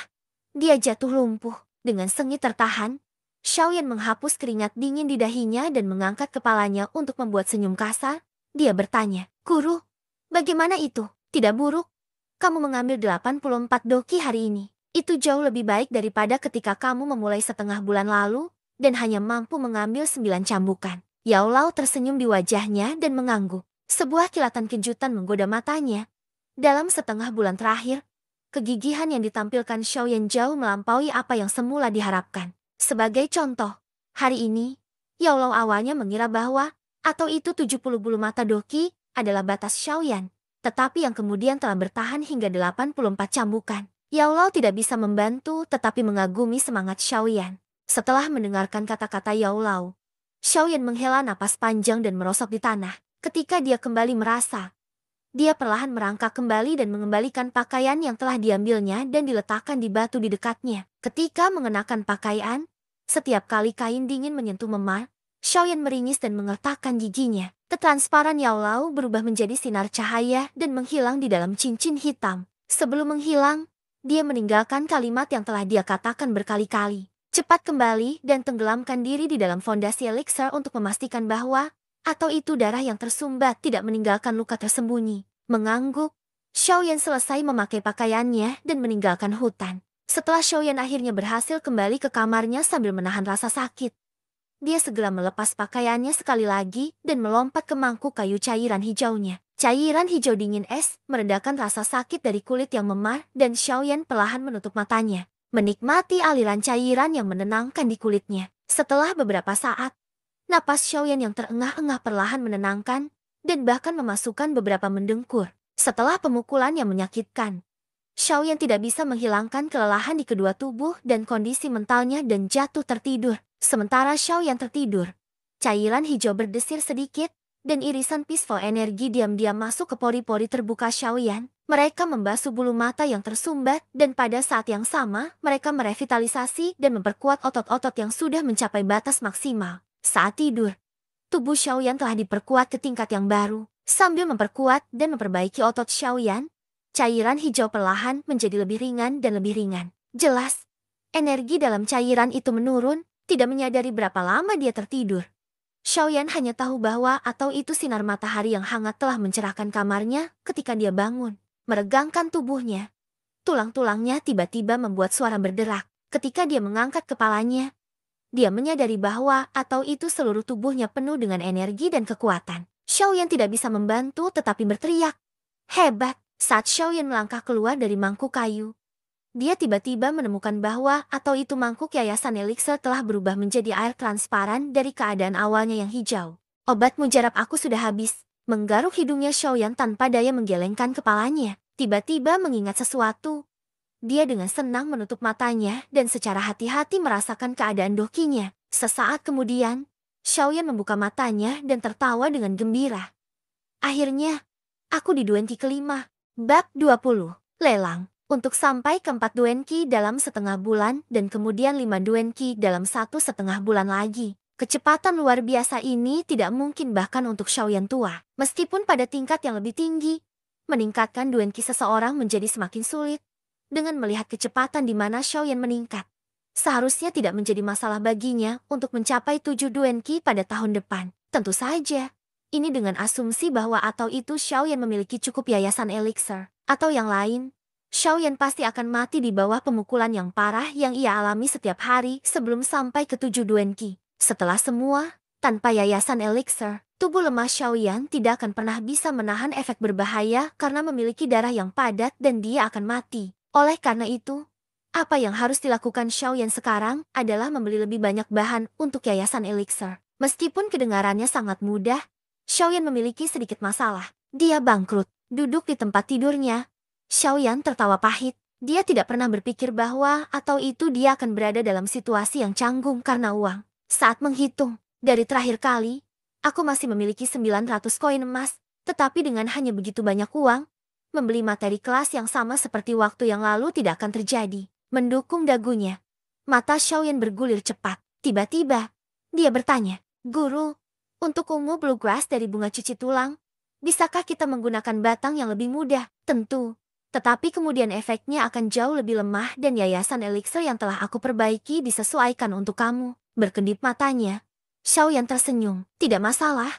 dia jatuh lumpuh. Dengan sengit tertahan, Xiaoyan menghapus keringat dingin di dahinya dan mengangkat kepalanya untuk membuat senyum kasar. Dia bertanya, "Guru, bagaimana itu? Tidak buruk? Kamu mengambil 84 doki hari ini. Itu jauh lebih baik daripada ketika kamu memulai setengah bulan lalu dan hanya mampu mengambil 9 cambukan." Yao Lao tersenyum di wajahnya dan mengangguk. Sebuah kilatan kejutan menggoda matanya. Dalam setengah bulan terakhir, kegigihan yang ditampilkan Xiaoyan jauh melampaui apa yang semula diharapkan. Sebagai contoh, hari ini, Yao Lao awalnya mengira bahwa, atau itu 70 bulu mata doki, adalah batas Xiaoyan, tetapi yang kemudian telah bertahan hingga 84 cambukan. Yao Lao tidak bisa membantu tetapi mengagumi semangat Xiaoyan. Setelah mendengarkan kata-kata Yao Lao, Xiaoyan menghela napas panjang dan merosot di tanah. Ketika dia kembali merasa, dia perlahan merangkak kembali dan mengembalikan pakaian yang telah diambilnya dan diletakkan di batu di dekatnya. Ketika mengenakan pakaian, setiap kali kain dingin menyentuh memar, Xiaoyan meringis dan mengertakkan giginya. Ketransparan Yao Lao berubah menjadi sinar cahaya dan menghilang di dalam cincin hitam. Sebelum menghilang, dia meninggalkan kalimat yang telah dia katakan berkali-kali. Cepat kembali dan tenggelamkan diri di dalam fondasi elixir untuk memastikan bahwa, atau itu darah yang tersumbat tidak meninggalkan luka tersembunyi. Mengangguk, Xiaoyan selesai memakai pakaiannya dan meninggalkan hutan. Setelah Xiaoyan akhirnya berhasil kembali ke kamarnya sambil menahan rasa sakit, dia segera melepas pakaiannya sekali lagi dan melompat ke mangkuk kayu cairan hijaunya. Cairan hijau dingin es meredakan rasa sakit dari kulit yang memar dan Xiaoyan perlahan menutup matanya, menikmati aliran cairan yang menenangkan di kulitnya. Setelah beberapa saat, napas Xiaoyan yang terengah-engah perlahan menenangkan dan bahkan memasukkan beberapa mendengkur. Setelah pemukulan yang menyakitkan, Xiaoyan tidak bisa menghilangkan kelelahan di kedua tubuh dan kondisi mentalnya dan jatuh tertidur. Sementara Xiaoyan tertidur, cairan hijau berdesir sedikit dan irisan peaceful energi diam-diam masuk ke pori-pori terbuka Xiaoyan. Mereka membasuh bulu mata yang tersumbat dan pada saat yang sama mereka merevitalisasi dan memperkuat otot-otot yang sudah mencapai batas maksimal. Saat tidur, tubuh Xiaoyan telah diperkuat ke tingkat yang baru. Sambil memperkuat dan memperbaiki otot Xiaoyan, cairan hijau perlahan menjadi lebih ringan dan lebih ringan. Jelas, energi dalam cairan itu menurun, tidak menyadari berapa lama dia tertidur. Xiaoyan hanya tahu bahwa atau itu sinar matahari yang hangat telah mencerahkan kamarnya ketika dia bangun. Meregangkan tubuhnya, tulang-tulangnya tiba-tiba membuat suara berderak. Ketika dia mengangkat kepalanya, dia menyadari bahwa atau itu seluruh tubuhnya penuh dengan energi dan kekuatan. Xiaoyan tidak bisa membantu tetapi berteriak, "Hebat!" Saat Xiaoyan melangkah keluar dari mangkuk kayu, dia tiba-tiba menemukan bahwa atau itu mangkuk yayasan elixir telah berubah menjadi air transparan dari keadaan awalnya yang hijau. Obat mujarab aku sudah habis. Menggaruk hidungnya Xiaoyan tanpa daya menggelengkan kepalanya. Tiba-tiba mengingat sesuatu. Dia dengan senang menutup matanya dan secara hati-hati merasakan keadaan dokinya. Sesaat kemudian, Xiaoyan membuka matanya dan tertawa dengan gembira. Akhirnya, aku di Duenki kelima. Bab 20. Lelang. Untuk sampai ke 4 Duenki dalam setengah bulan dan kemudian 5 Duenki dalam 1,5 bulan lagi. Kecepatan luar biasa ini tidak mungkin bahkan untuk Xiaoyan tua. Meskipun pada tingkat yang lebih tinggi, meningkatkan Duenki seseorang menjadi semakin sulit. Dengan melihat kecepatan di mana Xiaoyan meningkat, seharusnya tidak menjadi masalah baginya untuk mencapai 7 Duenki pada tahun depan. Tentu saja, ini dengan asumsi bahwa atau itu Xiaoyan memiliki cukup yayasan elixir, atau yang lain. Xiaoyan pasti akan mati di bawah pemukulan yang parah yang ia alami setiap hari sebelum sampai ke 7 Duenki. Setelah semua, tanpa yayasan elixir, tubuh lemah Xiaoyan tidak akan pernah bisa menahan efek berbahaya karena memiliki darah yang padat dan dia akan mati. Oleh karena itu, apa yang harus dilakukan Xiaoyan sekarang adalah membeli lebih banyak bahan untuk yayasan elixir. Meskipun kedengarannya sangat mudah, Xiaoyan memiliki sedikit masalah. Dia bangkrut, duduk di tempat tidurnya. Xiaoyan tertawa pahit. Dia tidak pernah berpikir bahwa atau itu dia akan berada dalam situasi yang canggung karena uang. Saat menghitung, dari terakhir kali, aku masih memiliki 900 koin emas, tetapi dengan hanya begitu banyak uang, membeli materi kelas yang sama seperti waktu yang lalu tidak akan terjadi. Mendukung dagunya, mata Xiaoyan bergulir cepat. Tiba-tiba, dia bertanya, "Guru, untuk ungu bluegrass dari bunga cuci tulang, bisakah kita menggunakan batang yang lebih mudah?" "Tentu. Tetapi kemudian efeknya akan jauh lebih lemah dan yayasan elixir yang telah aku perbaiki disesuaikan untuk kamu." Berkedip matanya, Xiaoyan tersenyum. "Tidak masalah.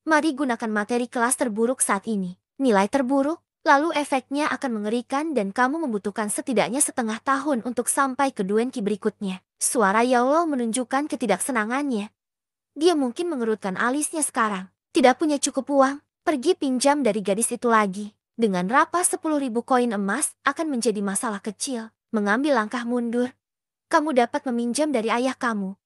Mari gunakan materi kelas terburuk saat ini. Nilai terburuk, lalu efeknya akan mengerikan dan kamu membutuhkan setidaknya setengah tahun untuk sampai ke Duenki berikutnya." Suara Yaolo menunjukkan ketidaksenangannya. Dia mungkin mengerutkan alisnya sekarang. Tidak punya cukup uang, pergi pinjam dari gadis itu lagi. Dengan rapa 10.000 koin emas akan menjadi masalah kecil. Mengambil langkah mundur. Kamu dapat meminjam dari ayah kamu.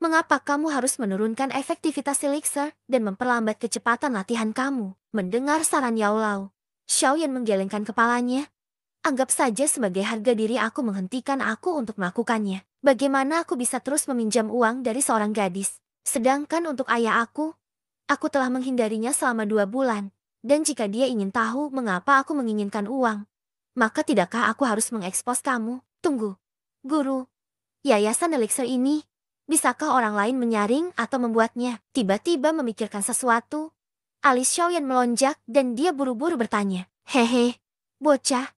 Mengapa kamu harus menurunkan efektivitas elixir dan memperlambat kecepatan latihan kamu? Mendengar saran Yaolao, Xiaoyan menggelengkan kepalanya. Anggap saja sebagai harga diri aku menghentikan aku untuk melakukannya. Bagaimana aku bisa terus meminjam uang dari seorang gadis? Sedangkan untuk ayah aku telah menghindarinya selama 2 bulan. Dan jika dia ingin tahu mengapa aku menginginkan uang, maka tidakkah aku harus mengekspos kamu? Tunggu, guru. Yayasan elixir ini, bisakah orang lain menyaring atau membuatnya? Tiba-tiba memikirkan sesuatu. Alis Xiaoyan melonjak dan dia buru-buru bertanya, "Hehe, bocah.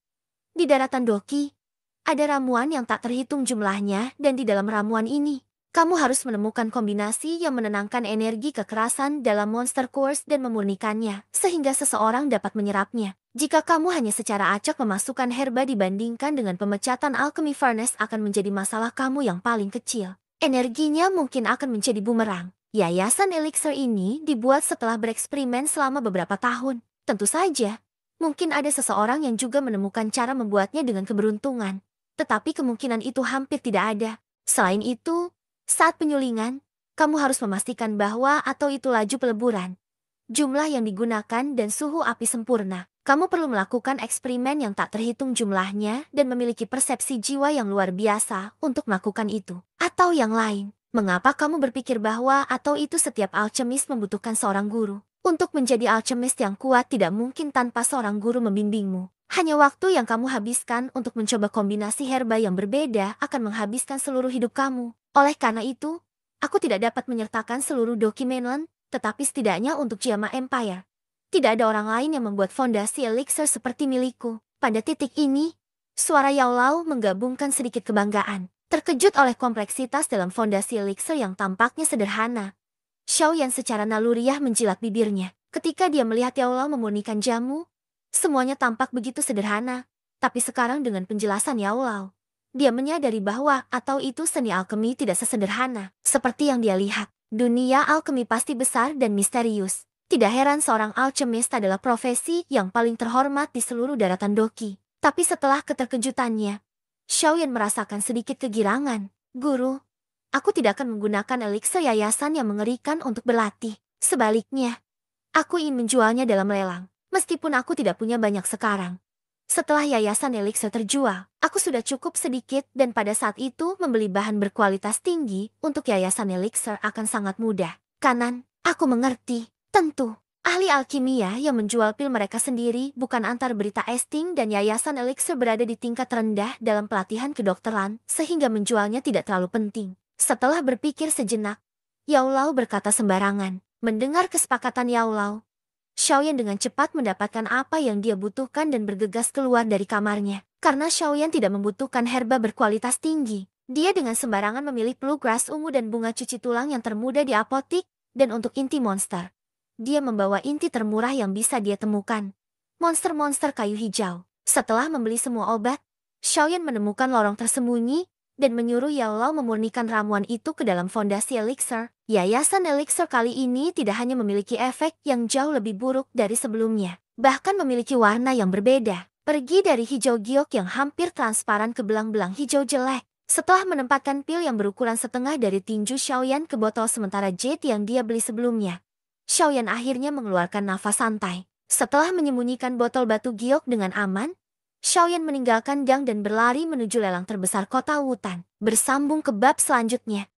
Di daratan Doki, ada ramuan yang tak terhitung jumlahnya dan di dalam ramuan ini, kamu harus menemukan kombinasi yang menenangkan energi kekerasan dalam monster course dan memurnikannya, sehingga seseorang dapat menyerapnya. Jika kamu hanya secara acak memasukkan herba dibandingkan dengan pemecatan alchemy furnace akan menjadi masalah kamu yang paling kecil. Energinya mungkin akan menjadi bumerang." Yayasan elixir ini dibuat setelah bereksperimen selama beberapa tahun. Tentu saja, mungkin ada seseorang yang juga menemukan cara membuatnya dengan keberuntungan. Tetapi kemungkinan itu hampir tidak ada. Selain itu, saat penyulingan, kamu harus memastikan bahwa atau itu laju peleburan, jumlah yang digunakan dan suhu api sempurna. Kamu perlu melakukan eksperimen yang tak terhitung jumlahnya dan memiliki persepsi jiwa yang luar biasa untuk melakukan itu. Atau yang lain, mengapa kamu berpikir bahwa atau itu setiap alkemis membutuhkan seorang guru? Untuk menjadi alkemis yang kuat tidak mungkin tanpa seorang guru membimbingmu. Hanya waktu yang kamu habiskan untuk mencoba kombinasi herba yang berbeda akan menghabiskan seluruh hidup kamu. Oleh karena itu, aku tidak dapat menyertakan seluruh Doki Mainland, tetapi setidaknya untuk Jama Empire. Tidak ada orang lain yang membuat fondasi elixir seperti milikku. Pada titik ini, suara Yao Lao menggabungkan sedikit kebanggaan. Terkejut oleh kompleksitas dalam fondasi elixir yang tampaknya sederhana, Xiaoyan secara naluriah menjilat bibirnya. Ketika dia melihat Yao Lao memurnikan jamu, semuanya tampak begitu sederhana. Tapi sekarang dengan penjelasan Yao Lao, dia menyadari bahwa atau itu seni alkemi tidak sesederhana seperti yang dia lihat. Dunia alkemi pasti besar dan misterius. Tidak heran seorang alchemist adalah profesi yang paling terhormat di seluruh daratan Doki. Tapi setelah keterkejutannya, Xiaoyan merasakan sedikit kegirangan. Guru, aku tidak akan menggunakan elixir yayasan yang mengerikan untuk berlatih. Sebaliknya, aku ingin menjualnya dalam lelang, meskipun aku tidak punya banyak sekarang. Setelah yayasan elixir terjual, aku sudah cukup sedikit dan pada saat itu membeli bahan berkualitas tinggi untuk yayasan elixir akan sangat mudah. Kanan, aku mengerti. Tentu, ahli alkimia yang menjual pil mereka sendiri bukan antar berita Esting dan yayasan elixir berada di tingkat rendah dalam pelatihan kedokteran sehingga menjualnya tidak terlalu penting. Setelah berpikir sejenak, Yao Lao berkata sembarangan. Mendengar kesepakatan Yao Lao, Xiaoyan dengan cepat mendapatkan apa yang dia butuhkan dan bergegas keluar dari kamarnya. Karena Xiaoyan tidak membutuhkan herba berkualitas tinggi, dia dengan sembarangan memilih bluegrass ungu dan bunga cuci tulang yang termuda di apotik, dan untuk inti monster, dia membawa inti termurah yang bisa dia temukan. Monster-monster kayu hijau. Setelah membeli semua obat, Xiaoyan menemukan lorong tersembunyi dan menyuruh Yao Lao memurnikan ramuan itu ke dalam fondasi elixir. Yayasan elixir kali ini tidak hanya memiliki efek yang jauh lebih buruk dari sebelumnya, bahkan memiliki warna yang berbeda. Pergi dari hijau giok yang hampir transparan ke belang-belang hijau jelek. Setelah menempatkan pil yang berukuran setengah dari tinju Xiaoyan ke botol sementara jade yang dia beli sebelumnya, Xiaoyan akhirnya mengeluarkan nafas santai. Setelah menyembunyikan botol batu giok dengan aman, Xiaoyan meninggalkan gang dan berlari menuju lelang terbesar kota Wutan. Bersambung ke bab selanjutnya.